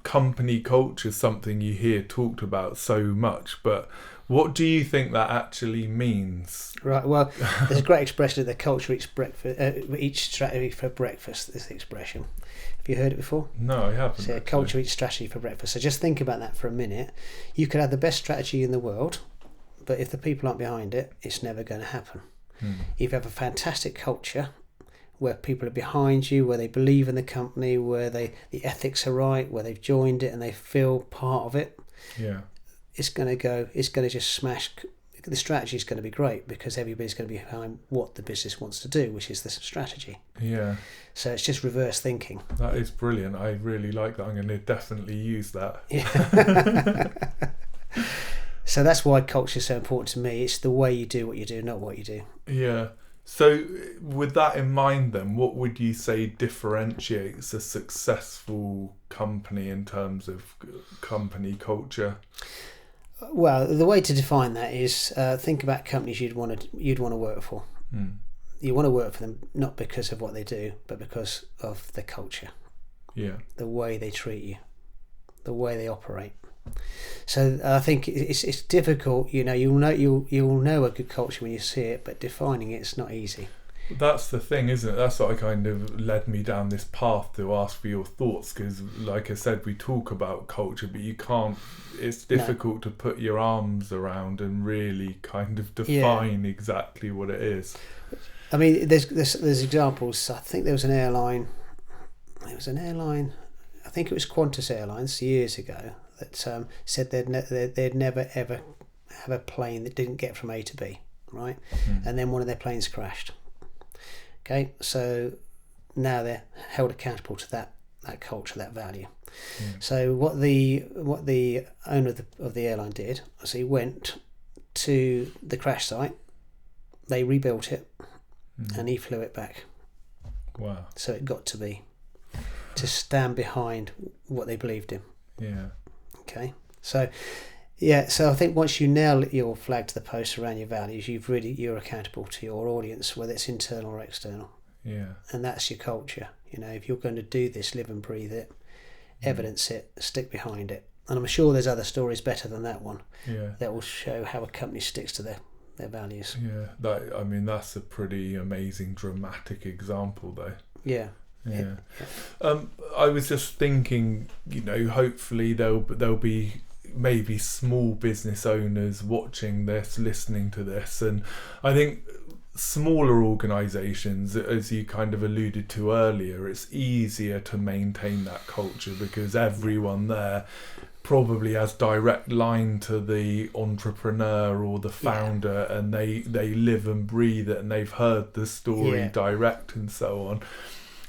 S1: company culture is something you hear talked about so much, but what do you think that actually means? Right,
S2: well, there's a great expression that the culture eats strategy for breakfast, is the expression. Have you heard it before?
S1: No, I haven't.
S2: So culture eats strategy for breakfast. So just think about that for a minute. You could have the best strategy in the world, but if the people aren't behind it, it's never going to happen. If you have a fantastic culture where people are behind you, where they believe in the company, where the ethics are right, where they've joined it and they feel part of it, it's going to just smash. The strategy is going to be great because everybody's going to be behind what the business wants to do, which is the strategy.
S1: Yeah.
S2: So it's just reverse thinking.
S1: That is brilliant. I really like that. I'm going to definitely use that.
S2: Yeah. So that's why culture is so important to me. It's the way you do what you do, not what you do.
S1: Yeah. So with that in mind then, what would you say differentiates a successful company in terms of company culture?
S2: Well, the way to define that is think about companies you'd want to work for. You want to work for them not because of what they do, but because of the culture.
S1: Yeah.
S2: The way they treat you, the way they operate. So I think it's difficult. You'll know a good culture when you see it, but defining it's not easy.
S1: That's the thing, isn't it? That's what kind of led me down this path to ask for your thoughts, because like I said, we talk about culture, but you can't, it's difficult to put your arms around and really kind of define exactly what it is.
S2: I mean, there's examples. I think there was an airline, I think it was Qantas Airlines years ago, that said they'd never ever have a plane that didn't get from A to B, right? And then one of their planes crashed. Okay, so now they're held accountable to that culture, that value. So what the owner of the airline did was he went to the crash site, they rebuilt it, and he flew it back.
S1: Wow.
S2: So it got to be to stand behind what they believed in.
S1: Yeah.
S2: Okay, so I think once you nail your flag to the post around your values, you're accountable to your audience, whether it's internal or external.
S1: Yeah.
S2: And that's your culture. If you're going to do this, live and breathe it, evidence it, stick behind it. And I'm sure there's other stories better than that one.
S1: Yeah.
S2: That will show how a company sticks to their values.
S1: Yeah. That's a pretty amazing, dramatic example, though.
S2: Yeah.
S1: Yeah. I was just thinking, hopefully there'll be maybe small business owners watching this, listening to this, and I think smaller organisations, as you kind of alluded to earlier, it's easier to maintain that culture because everyone there probably has direct line to the entrepreneur or the founder, and they live and breathe it, and they've heard the story direct and so on.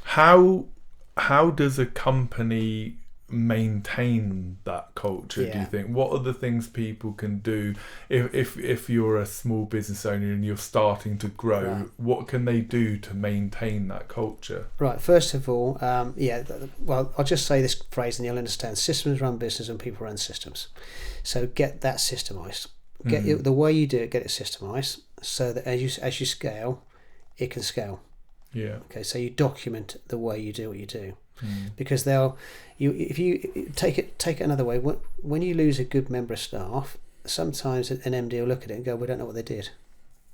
S1: How does a company maintain that culture, do you think? What are the things people can do if you're a small business owner and you're starting to grow? Right. What can they do to maintain that culture?
S2: Right, first of all, well, I'll just say this phrase and you'll understand. Systems run business and people run systems. So get that systemized. Get it, the way you do it, get it systemized so that as you scale, it can scale.
S1: Yeah. Okay,
S2: so you document the way you do what you do. Because if you take it another way, when you lose a good member of staff, sometimes an MD will look at it and go, we don't know what they did.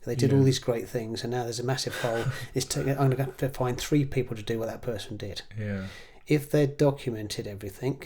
S2: They did all these great things, and now there's a massive hole. I'm going to have to find 3 people to do what that person did.
S1: Yeah.
S2: If they documented everything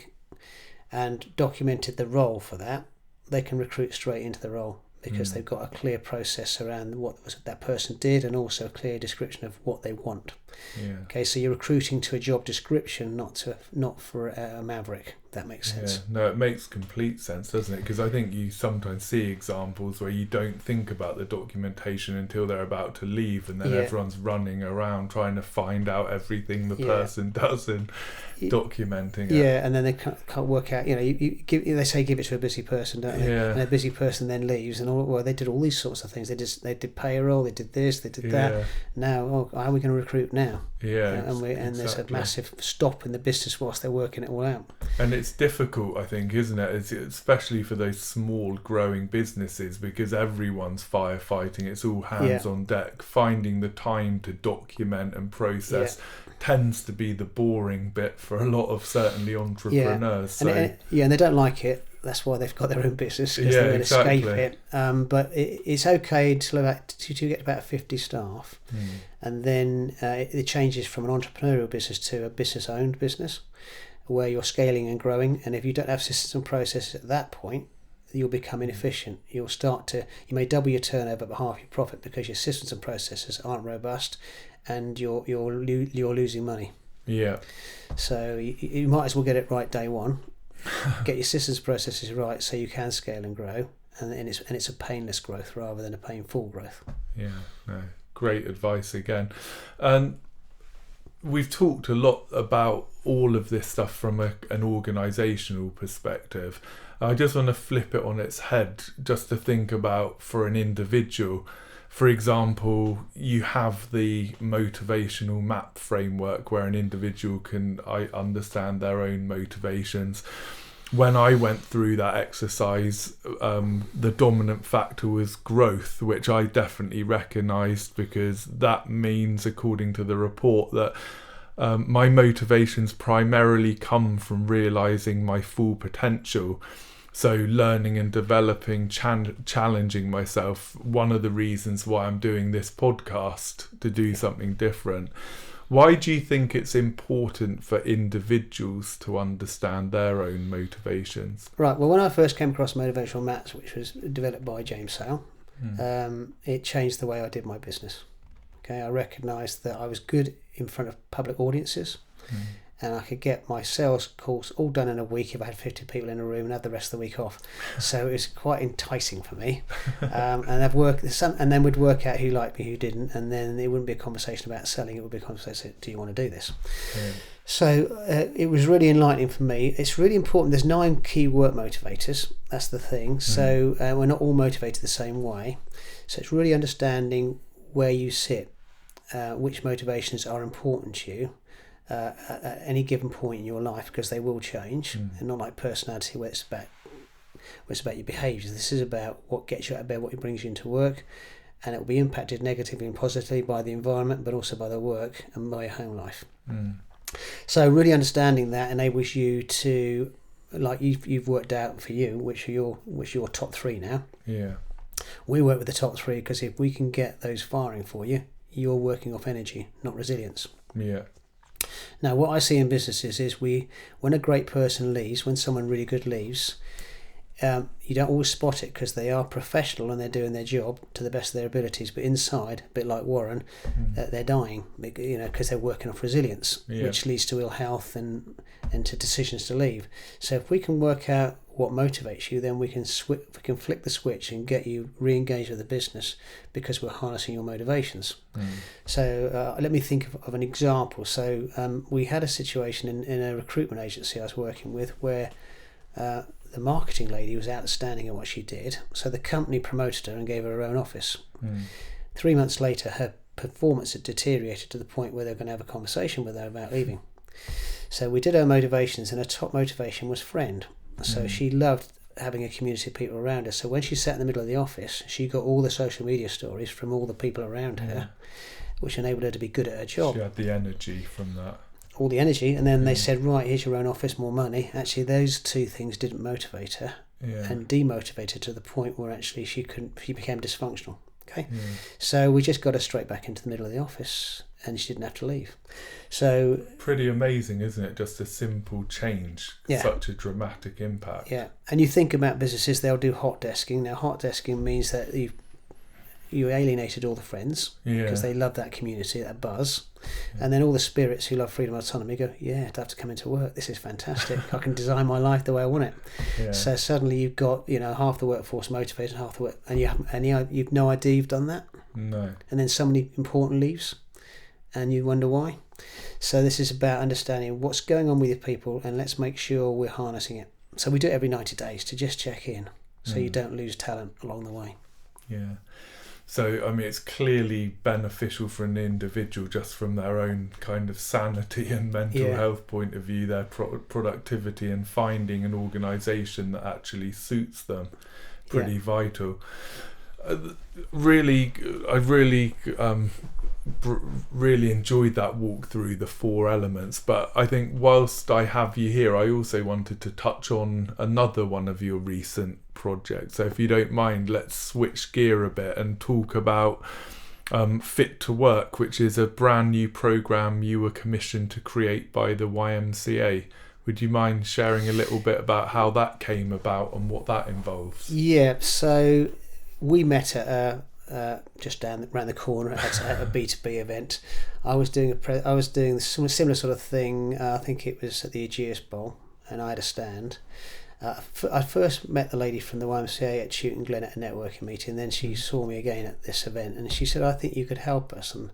S2: and documented the role for that, they can recruit straight into the role. because they've got a clear process around what that person did, and also a clear description of what they want.
S1: Yeah.
S2: Okay, so you're recruiting to a job description, not for a maverick. That makes sense.
S1: Yeah, no, it makes complete sense, doesn't it? Because I think you sometimes see examples where you don't think about the documentation until they're about to leave, and then everyone's running around trying to find out everything the person does and documenting it.
S2: Yeah, and then they can't work out. They say give it to a busy person, don't they?
S1: Yeah.
S2: And a busy person then leaves, and they did all these sorts of things. They did payroll, they did this, they did that. Now, how are we going to recruit now?
S1: Yeah,
S2: and there's a massive stop in the business whilst they're working it all out.
S1: And it's difficult, I think, isn't it? Especially for those small growing businesses, because everyone's firefighting. It's all hands on deck. Finding the time to document and process tends to be the boring bit for a lot of certainly entrepreneurs.
S2: And they don't like it. That's why they've got their own business, because they will escape it. But it's okay to get about 50 staff, and then it changes from an entrepreneurial business to a business-owned business, where you're scaling and growing. And if you don't have systems and processes at that point, you'll become inefficient. You may double your turnover but half your profit, because your systems and processes aren't robust, and you're losing money. Yeah. So you might as well get it right day one. Get your systems processes right so you can scale and grow, and it's a painless growth rather than a painful growth. Yeah,
S1: no, great advice again. And we've talked a lot about all of this stuff from an organisational perspective. I just want to flip it on its head, just to think about for an individual. For example, you have the motivational map framework where an individual can understand their own motivations. When I went through that exercise, the dominant factor was growth, which I definitely recognised, because that means, according to the report, that my motivations primarily come from realising my full potential. So learning and developing, challenging myself. One of the reasons why I'm doing this podcast, to do something different. Why do you think it's important for individuals to understand their own motivations?
S2: Right, well, when I first came across motivational maps, which was developed by James Sale, it changed the way I did my business. Okay, I recognised that I was good in front of public audiences, and I could get my sales calls all done in a week if I had 50 people in a room and have the rest of the week off. So it was quite enticing for me. And then we'd work out who liked me, who didn't, and then it wouldn't be a conversation about selling. It would be a conversation: do you want to do this? Yeah. So it was really enlightening for me. It's really important. There's 9 key work motivators. That's the thing. So we're not all motivated the same way. So it's really understanding where you sit, which motivations are important to you. At any given point in your life, because they will change, and not like personality where it's about your behaviours. This is about what gets you out of bed, what brings you into work, and it will be impacted negatively and positively by the environment, but also by the work and by your home life. So really understanding that enables you to, like you've worked out for you, which are your top 3 now. Yeah. We work with the top 3 because if we can get those firing for you, you're working off energy, not resilience. Yeah. Now, what I see in businesses is when a great person leaves, when someone really good leaves, you don't always spot it because they are professional and they're doing their job to the best of their abilities. But inside, a bit like Warren, they're dying, because they're working off resilience, which leads to ill health and to decisions to leave. So if we can work out what motivates you, then we can flick the switch and get you re-engaged with the business because we're harnessing your motivations. So let me think of an example. So we had a situation in a recruitment agency I was working with where the marketing lady was outstanding at what she did. So the company promoted her and gave her own office. 3 months later, her performance had deteriorated to the point where they were going to have a conversation with her about leaving. So we did her motivations, and her top motivation was friend. So she loved having a community of people around her. So when she sat in the middle of the office, she got all the social media stories from all the people around her, which enabled her to be good at her job.
S1: She had the energy from that.
S2: All the energy, and then they said, right, here's your own office, more money. Actually, those 2 things didn't motivate her and demotivated her to the point where actually she became dysfunctional. Okay, so we just got her straight back into the middle of the office, and she didn't have to leave. So
S1: pretty amazing, isn't it? Just a simple change, such a dramatic impact.
S2: Yeah, and you think about businesses, they'll do hot desking. Now, hot desking means that you alienated all the friends because they love that community, that buzz. And then all the spirits who love freedom and autonomy go, yeah, I'd have to come into work. This is fantastic. I can design my life the way I want it. Yeah. So suddenly you've got, half the workforce motivated, half the work, and you've no idea you've done that.
S1: No.
S2: And then somebody important leaves, and you wonder why. So this is about understanding what's going on with your people, and let's make sure we're harnessing it. So we do it every 90 days to just check in, so you don't lose talent along the way.
S1: Yeah. So, I mean, it's clearly beneficial for an individual just from their own kind of sanity and mental health point of view, their productivity, and finding an organisation that actually suits them. Pretty vital. Really enjoyed that walk through the 4 elements, but I think whilst I have you here, I also wanted to touch on another one of your recent projects. So if you don't mind, let's switch gear a bit and talk about Fit to Work, which is a brand new program you were commissioned to create by the YMCA. Would you mind sharing a little bit about how that came about and what that involves?
S2: Yeah, so we met at just around the corner at a B2B event. I was doing a similar sort of thing. I think it was at the Aegeus Bowl, and I had a stand. I first met the lady from the YMCA at Chewton Glen at a networking meeting. Then she saw me again at this event, and she said, "I think you could help us." And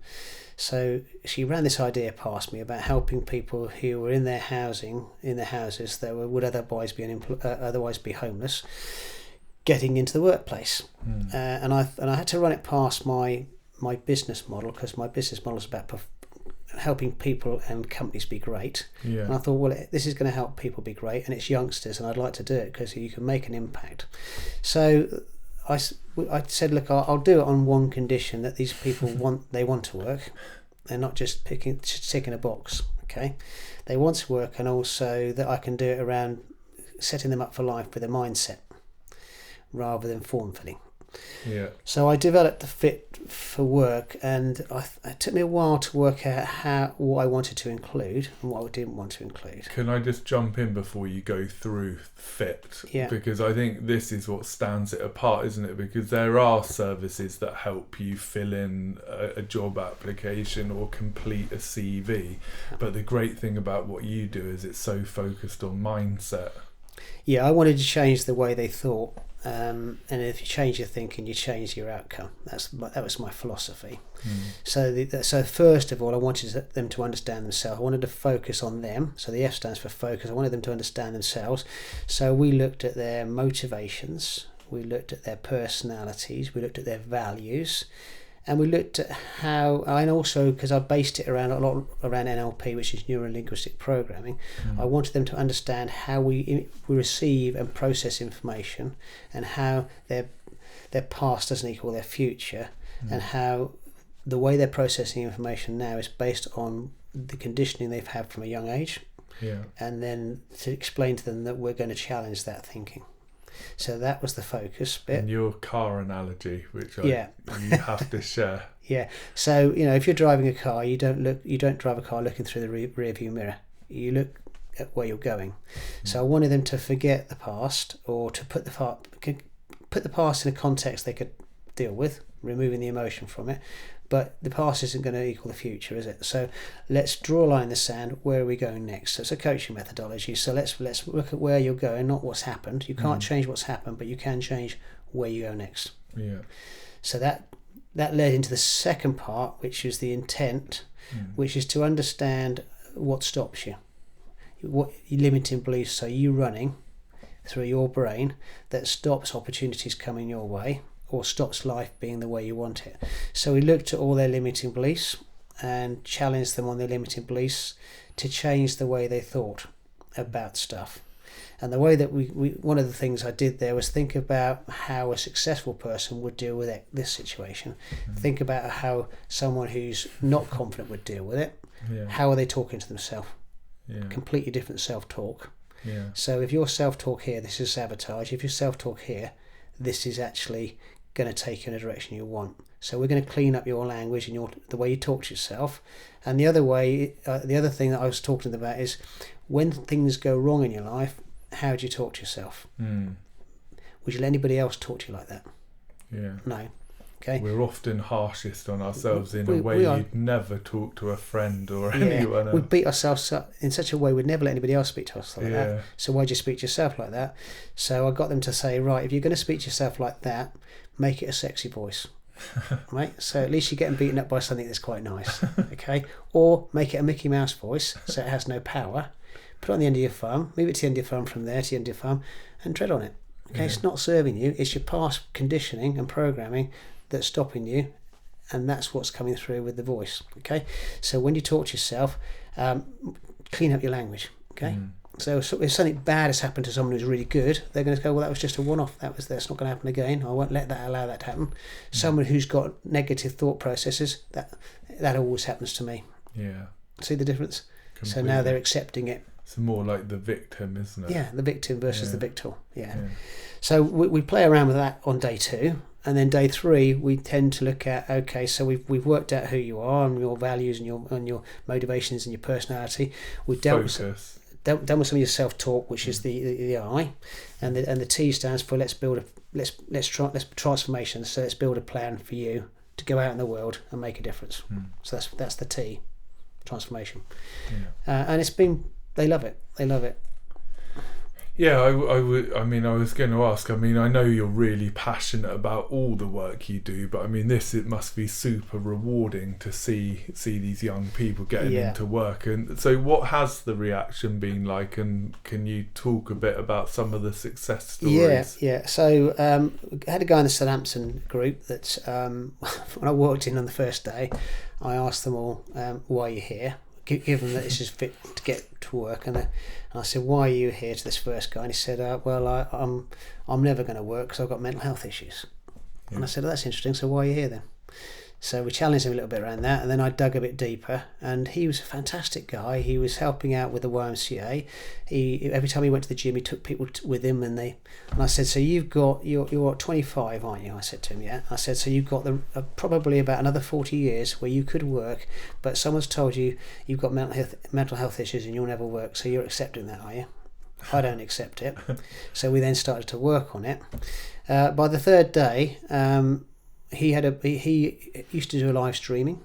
S2: so she ran this idea past me about helping people who were in their houses that would otherwise be homeless, getting into the workplace. And I had to run it past my business model, because my business model is about helping people and companies be great. And I thought, well, this is going to help people be great, and it's youngsters, and I'd like to do it because you can make an impact. So I said, look, I'll do it on one condition, that these people want to work. They're not just ticking a box. Okay, they want to work, and also that I can do it around setting them up for life with a mindset rather than form filling.
S1: Yeah.
S2: So I developed the Fit for Work, and it took me a while to work out what I wanted to include and what I didn't want to include.
S1: Can I just jump in before you go through Fit?
S2: Yeah.
S1: Because I think this is what stands it apart, isn't it? Because there are services that help you fill in a job application or complete a CV. But the great thing about what you do is it's so focused on mindset.
S2: Yeah, I wanted to change the way they thought. And if you change your thinking, you change your outcome. That was my philosophy. So first of all, I wanted them to understand themselves. I wanted to focus on them. So the F stands for focus. I wanted them to understand themselves. So we looked at their motivations, we looked at their personalities, we looked at their values, and we looked at how, and also because I based it a lot around NLP, which is neuro-linguistic programming. I wanted them to understand how we receive and process information, and how their past doesn't equal their future, and how the way they're processing information now is based on the conditioning they've had from a young age. And then to explain to them that we're going to challenge that thinking. So that was the focus bit.
S1: And your car analogy, which you have to share.
S2: Yeah. So if you're driving a car, you don't drive a car looking through the rear view mirror. You look at where you're going. So I wanted them to forget the past, or to put the past in a context they could deal with, removing the emotion from it. But the past isn't going to equal the future, is it? So let's draw a line in the sand. Where are we going next? So it's a coaching methodology. So let's look at where you're going, not what's happened. You can't change what's happened, but you can change where you go next.
S1: Yeah.
S2: So that led into the second part, which is the intent, which is to understand what stops you, what your limiting beliefs. So you running through your brain that stops opportunities coming your way, or stops life being the way you want it. So we looked at all their limiting beliefs and challenged them on their limiting beliefs to change the way they thought about stuff. And the way that we one of the things I did there was think about how a successful person would deal with this situation. Think about how someone who's not confident would deal with it. How are they talking to themselves? Completely different self-talk. So if your self-talk here, this is sabotage. If your self-talk here, this is actually going to take you in a direction you want. So we're going to clean up your language and the way you talk to yourself. And the other thing that I was talking about is when things go wrong in your life, how do you talk to yourself? Would you let anybody else talk to you like that?
S1: Yeah.
S2: No. Okay.
S1: We're often harshest on ourselves in a way you'd never talk to a friend or anyone else.
S2: We beat ourselves up in such a way we'd never let anybody else speak to us like that. So why'd you speak to yourself like that? So I got them to say, right, if you're going to speak to yourself like that, make it a sexy voice. Right? So at least you're getting beaten up by something that's quite nice. Okay? Or make it a Mickey Mouse voice so it has no power. Put it on the end of your thumb, move it to the end of your thumb from there to the end of your thumb, and tread on it. Okay? It's not serving you, it's your past conditioning and programming that's stopping you, and that's what's coming through with the voice. Okay, so when you talk to yourself, clean up your language. Okay, so if something bad has happened to someone who's really good, they're going to go, well, that was just a one-off, that's not going to happen again, I won't allow that to happen. Someone who's got negative thought processes, that always happens to me. See the difference? Completely. So now they're accepting it.
S1: It's more like the victim, isn't it?
S2: Yeah, the victim versus the victor. So we play around with that on day 2. And then day 3, we tend to look at, okay, so we've worked out who you are and your values and your motivations and your personality. We've dealt with some of your self-talk, which is the I, and the T stands for let's transformation. So let's build a plan for you to go out in the world and make a difference. So that's the T, transformation. And they love it.
S1: Yeah, I was going to ask. I mean, I know you're really passionate about all the work you do, but I mean, it must be super rewarding to see these young people getting into work. And so, what has the reaction been like? And can you talk a bit about some of the success stories?
S2: Yeah. So, I had a guy in the Southampton group that when I walked in on the first day, I asked them all, "Why are you here?" Given that this is fit to get to work, and I said, "Why are you here?" to this first guy, and he said, "Well, I'm never going to work because I've got mental health issues." And I said, "That's interesting. So why are you here then?" So we challenged him a little bit around that, and then I dug a bit deeper. And he was a fantastic guy. He was helping out with the YMCA. Every time he went to the gym, he took people with him, and I said, "So you're 25, aren't you?" I said to him, "Yeah." I said, "So you've got probably about another 40 years where you could work, but someone's told you you've got mental health issues and you'll never work. So you're accepting that, are you?" I don't accept it. So we then started to work on it. By the third day, he used to do live streaming.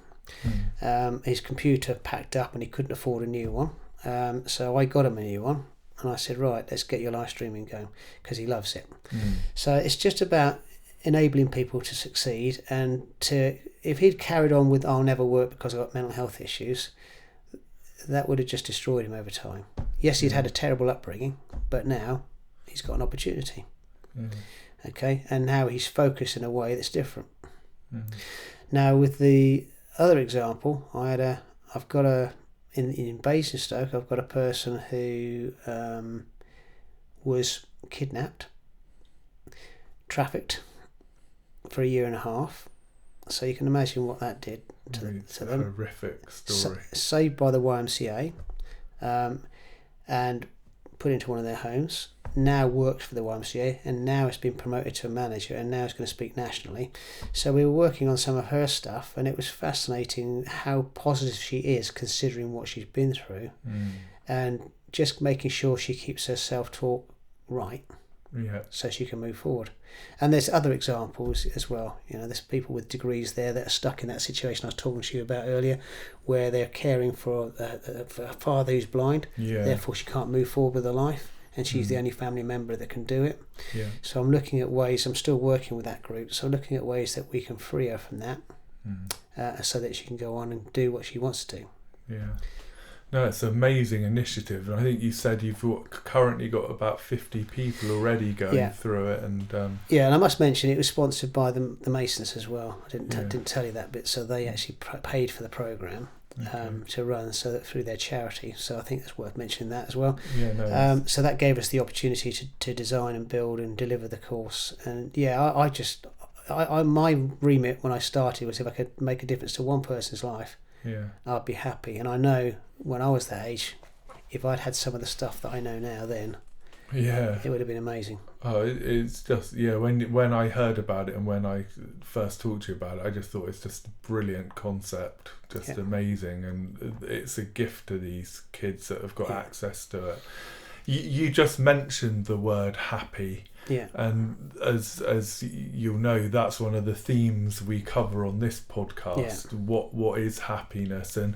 S2: His computer packed up and he couldn't afford a new one. So I got him a new one, and I said, "Right, let's get your live streaming going," because he loves it. So it's just about enabling people to succeed, and if he'd carried on with "I'll never work because I've got mental health issues," that would have just destroyed him over time. Yes, he'd had a terrible upbringing, but now he's got an opportunity. Okay, and now he's focused in a way that's different. Now with the other example, in Basingstoke, I've got a person who was kidnapped, trafficked for 1.5 years. So you can imagine what that did to them.
S1: Horrific story.
S2: Saved by the YMCA, and put into one of their homes. Now works for the YMCA, and now has been promoted to a manager, and now is going to speak nationally. So we were working on some of her stuff, and it was fascinating how positive she is considering what she's been through, and just making sure she keeps her self-talk right, so she can move forward. And there's other examples as well. There's people with degrees there that are stuck in that situation I was talking to you about earlier, where they're caring for a father who's blind, therefore she can't move forward with her life, and she's the only family member that can do it. So I'm looking at ways, I'm still working with that group, so looking at ways that we can free her from that, so that she can go on and do what she wants to do.
S1: No, it's an amazing initiative, and I think you said you've currently got about 50 people already going through it, and
S2: and I must mention it was sponsored by the Masons as well. I didn't tell you that bit, so they actually paid for the programme to run, so that through their charity. So I think it's worth mentioning that as well. So that gave us the opportunity to design and build and deliver the course, and I my remit when I started was if I could make a difference to one person's life, I'd be happy. And I know when I was that age, if I'd had some of the stuff that I know now then,
S1: Yeah.
S2: It would have been amazing.
S1: Oh, it's just, yeah, when I heard about it and when I first talked to you about it, I just thought it's just a brilliant concept, just amazing, and it's a gift to these kids that have got access to it. You just mentioned the word happy.
S2: Yeah.
S1: And as you'll know, that's one of the themes we cover on this podcast. What is happiness? And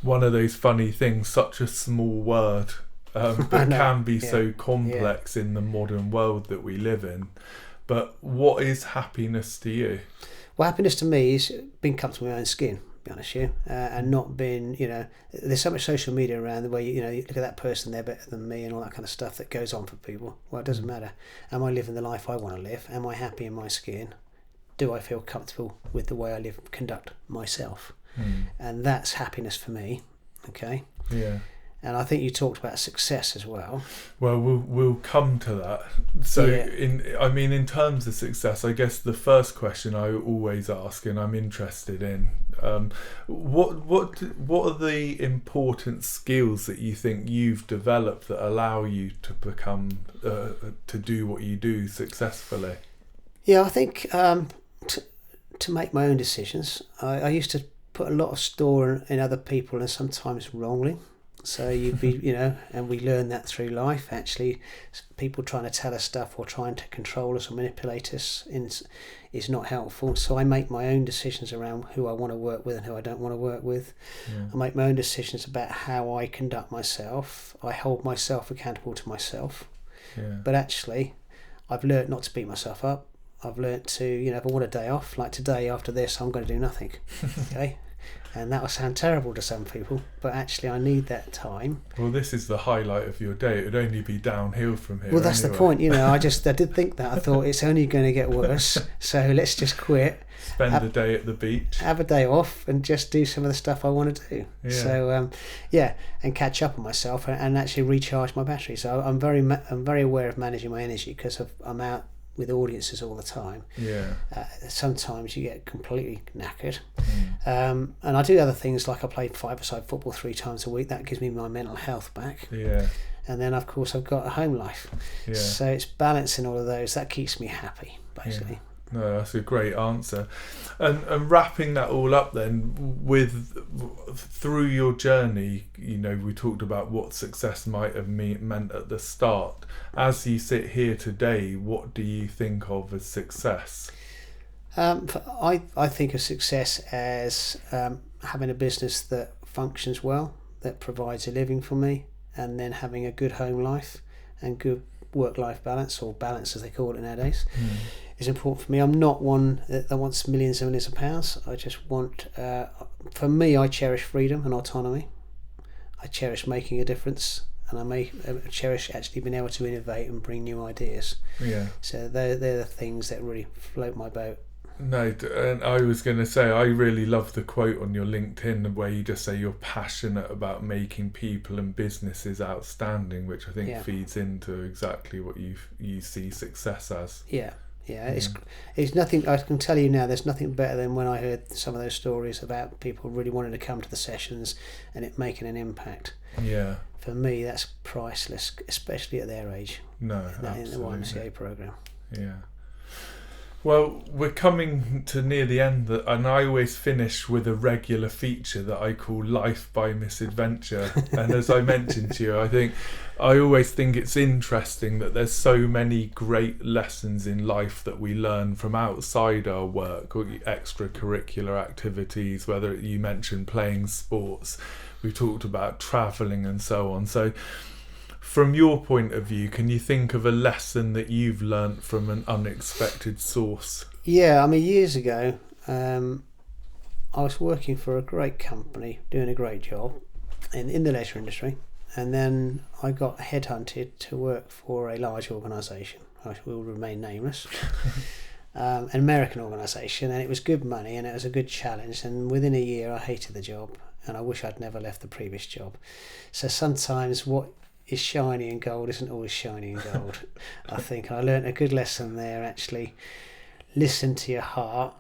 S1: one of those funny things, such a small word, but can be so complex in the modern world that we live in. But what is happiness to you?
S2: Well, happiness to me is being comfortable in my own skin, to be honest with you, and not being, there's so much social media around the way, you look at that person, they're better than me and all that kind of stuff that goes on for people. Well, it doesn't matter. Am I living the life I want to live? Am I happy in my skin? Do I feel comfortable with the way I live, conduct myself? And that's happiness for me, okay?
S1: Yeah.
S2: And I think you talked about success as well.
S1: Well, we'll come to that. So, in terms of success, I guess the first question I always ask, and I'm interested in, what are the important skills that you think you've developed that allow you to become to do what you do successfully?
S2: Yeah, I think to make my own decisions. I used to put a lot of store in other people, and sometimes wrongly. So you'd be, and we learn that through life. Actually, people trying to tell us stuff or trying to control us or manipulate us is not helpful. So I make my own decisions around who I want to work with and who I don't want to work with. Yeah. I make my own decisions about how I conduct myself. I hold myself accountable to myself. Yeah. But actually, I've learned not to beat myself up. I've learned to, if I want a day off, like today after this, I'm going to do nothing. Okay. And that will sound terrible to some people, but actually I need that time.
S1: Well, this is the highlight of your day. It would only be downhill from here.
S2: Well, that's the point. I did think that. I thought it's only going to get worse, so let's just quit.
S1: Spend the day at the beach.
S2: Have a day off and just do some of the stuff I want to do. Yeah. So, and catch up on myself and actually recharge my battery. So I'm very aware of managing my energy because I'm out with audiences all the time. Yeah. Sometimes you get completely knackered. And I do other things, like I play 5-a-side football 3 times a week. That gives me my mental health back. Yeah. And then of course I've got a home life. Yeah. So it's balancing all of those. That keeps me happy, basically. Yeah.
S1: No, that's a great answer. And wrapping that all up then, through your journey, we talked about what success might have meant at the start. As you sit here today, what do you think of as success?
S2: I think of success as having a business that functions well, that provides a living for me, and then having a good home life and good work-life balance, or balance as they call it nowadays. Is important for me. I'm not one that wants millions and millions of pounds. I just want, for me, I cherish freedom and autonomy. I cherish making a difference, and I cherish actually being able to innovate and bring new ideas. Yeah. So they're the things that really float my boat.
S1: No, and I was going to say, I really love the quote on your LinkedIn where you just say you're passionate about making people and businesses outstanding, which I think feeds into exactly what you see success as.
S2: Yeah. Yeah, it's nothing. I can tell you now, there's nothing better than when I heard some of those stories about people really wanting to come to the sessions and it making an impact. Yeah. For me, that's priceless, especially at their age.
S1: No, absolutely.
S2: In the YMCA program.
S1: Yeah. Well, we're coming to near the end, and I always finish with a regular feature that I call Life by Misadventure. And as I mentioned to you, I always think it's interesting that there's so many great lessons in life that we learn from outside our work or extracurricular activities, whether you mentioned playing sports, we talked about travelling and so on. So from your point of view, can you think of a lesson that you've learnt from an unexpected source?
S2: Yeah, years ago, I was working for a great company, doing a great job in the leisure industry, and then I got headhunted to work for a large organisation. I will remain nameless. An American organisation, and it was good money and it was a good challenge, and within a year I hated the job and I wish I'd never left the previous job. So sometimes what is shiny and gold isn't always shiny and gold. I think I learned a good lesson there. Actually, listen to your heart.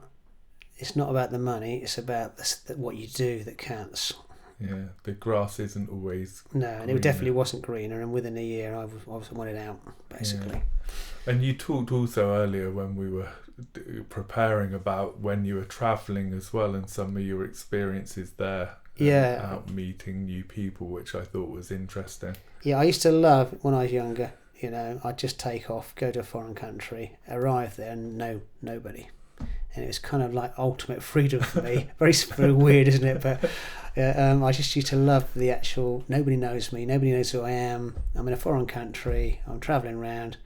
S2: It's not about the money, it's about what you do that counts.
S1: Yeah, the grass isn't always
S2: No, and
S1: greener.
S2: it definitely wasn't greener. And within a year, I wanted out, basically.
S1: And you talked also earlier when we were preparing about when you were travelling as well, and some of your experiences there. Out meeting new people, which I thought was interesting.
S2: Yeah, I used to love when I was younger. You know, I'd just take off, go to a foreign country, arrive there, and know nobody. And it was kind of like ultimate freedom for me. Very weird, isn't it? But I just used to love the actual, nobody knows me, nobody knows who I am. I'm in a foreign country, I'm travelling around.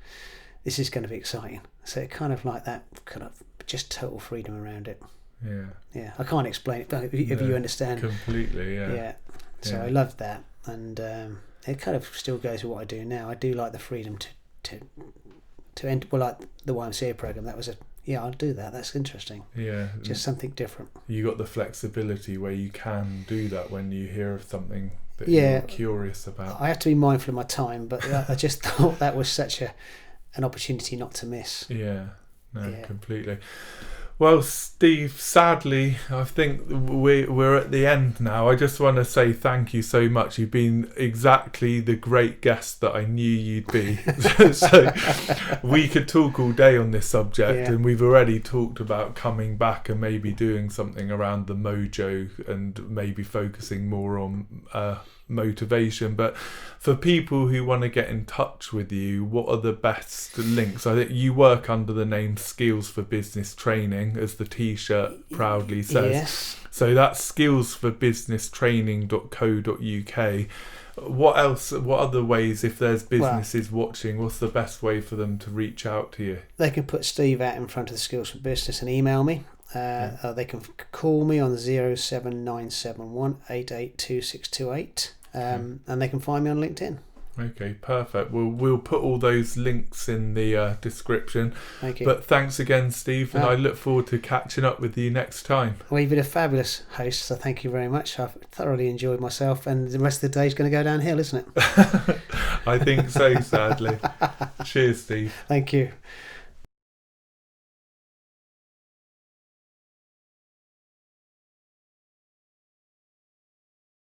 S2: This is going to be exciting. So it kind of like that, kind of just total freedom around it. Yeah, I can't explain it, but if you understand
S1: completely.
S2: So I loved that, and it kind of still goes with what I do now. I do like the freedom to enter, well, like the YMCA program. That was I'll do that. That's interesting.
S1: Yeah,
S2: just something different.
S1: You got the flexibility where you can do that when you hear of something that you're curious about.
S2: I have to be mindful of my time, but I just thought that was such an opportunity not to miss.
S1: Completely. Well, Steve, sadly, I think we're at the end now. I just want to say thank you so much. You've been exactly the great guest that I knew you'd be. So we could talk all day on this subject, and we've already talked about coming back and maybe doing something around the mojo and maybe focusing more on motivation. But for people who want to get in touch with you, what are the best links? I think you work under the name Skills for Business Training, as the t-shirt proudly says.
S2: Yes.
S1: So that's skillsforbusinesstraining.co.uk. What else, what other ways, if there's businesses watching, what's the best way for them to reach out to you?
S2: They can put Steve out in front of the Skills for Business and email me. They can call me on 07971 882628. And they can find me on LinkedIn.
S1: Okay, perfect. We'll put all those links in the description.
S2: Thank you.
S1: But thanks again, Steve, and I look forward to catching up with you next time.
S2: Well, you've been a fabulous host, so thank you very much. I've thoroughly enjoyed myself, and the rest of the day is going to go downhill, isn't it?
S1: I think so, sadly. Cheers, Steve.
S2: Thank you.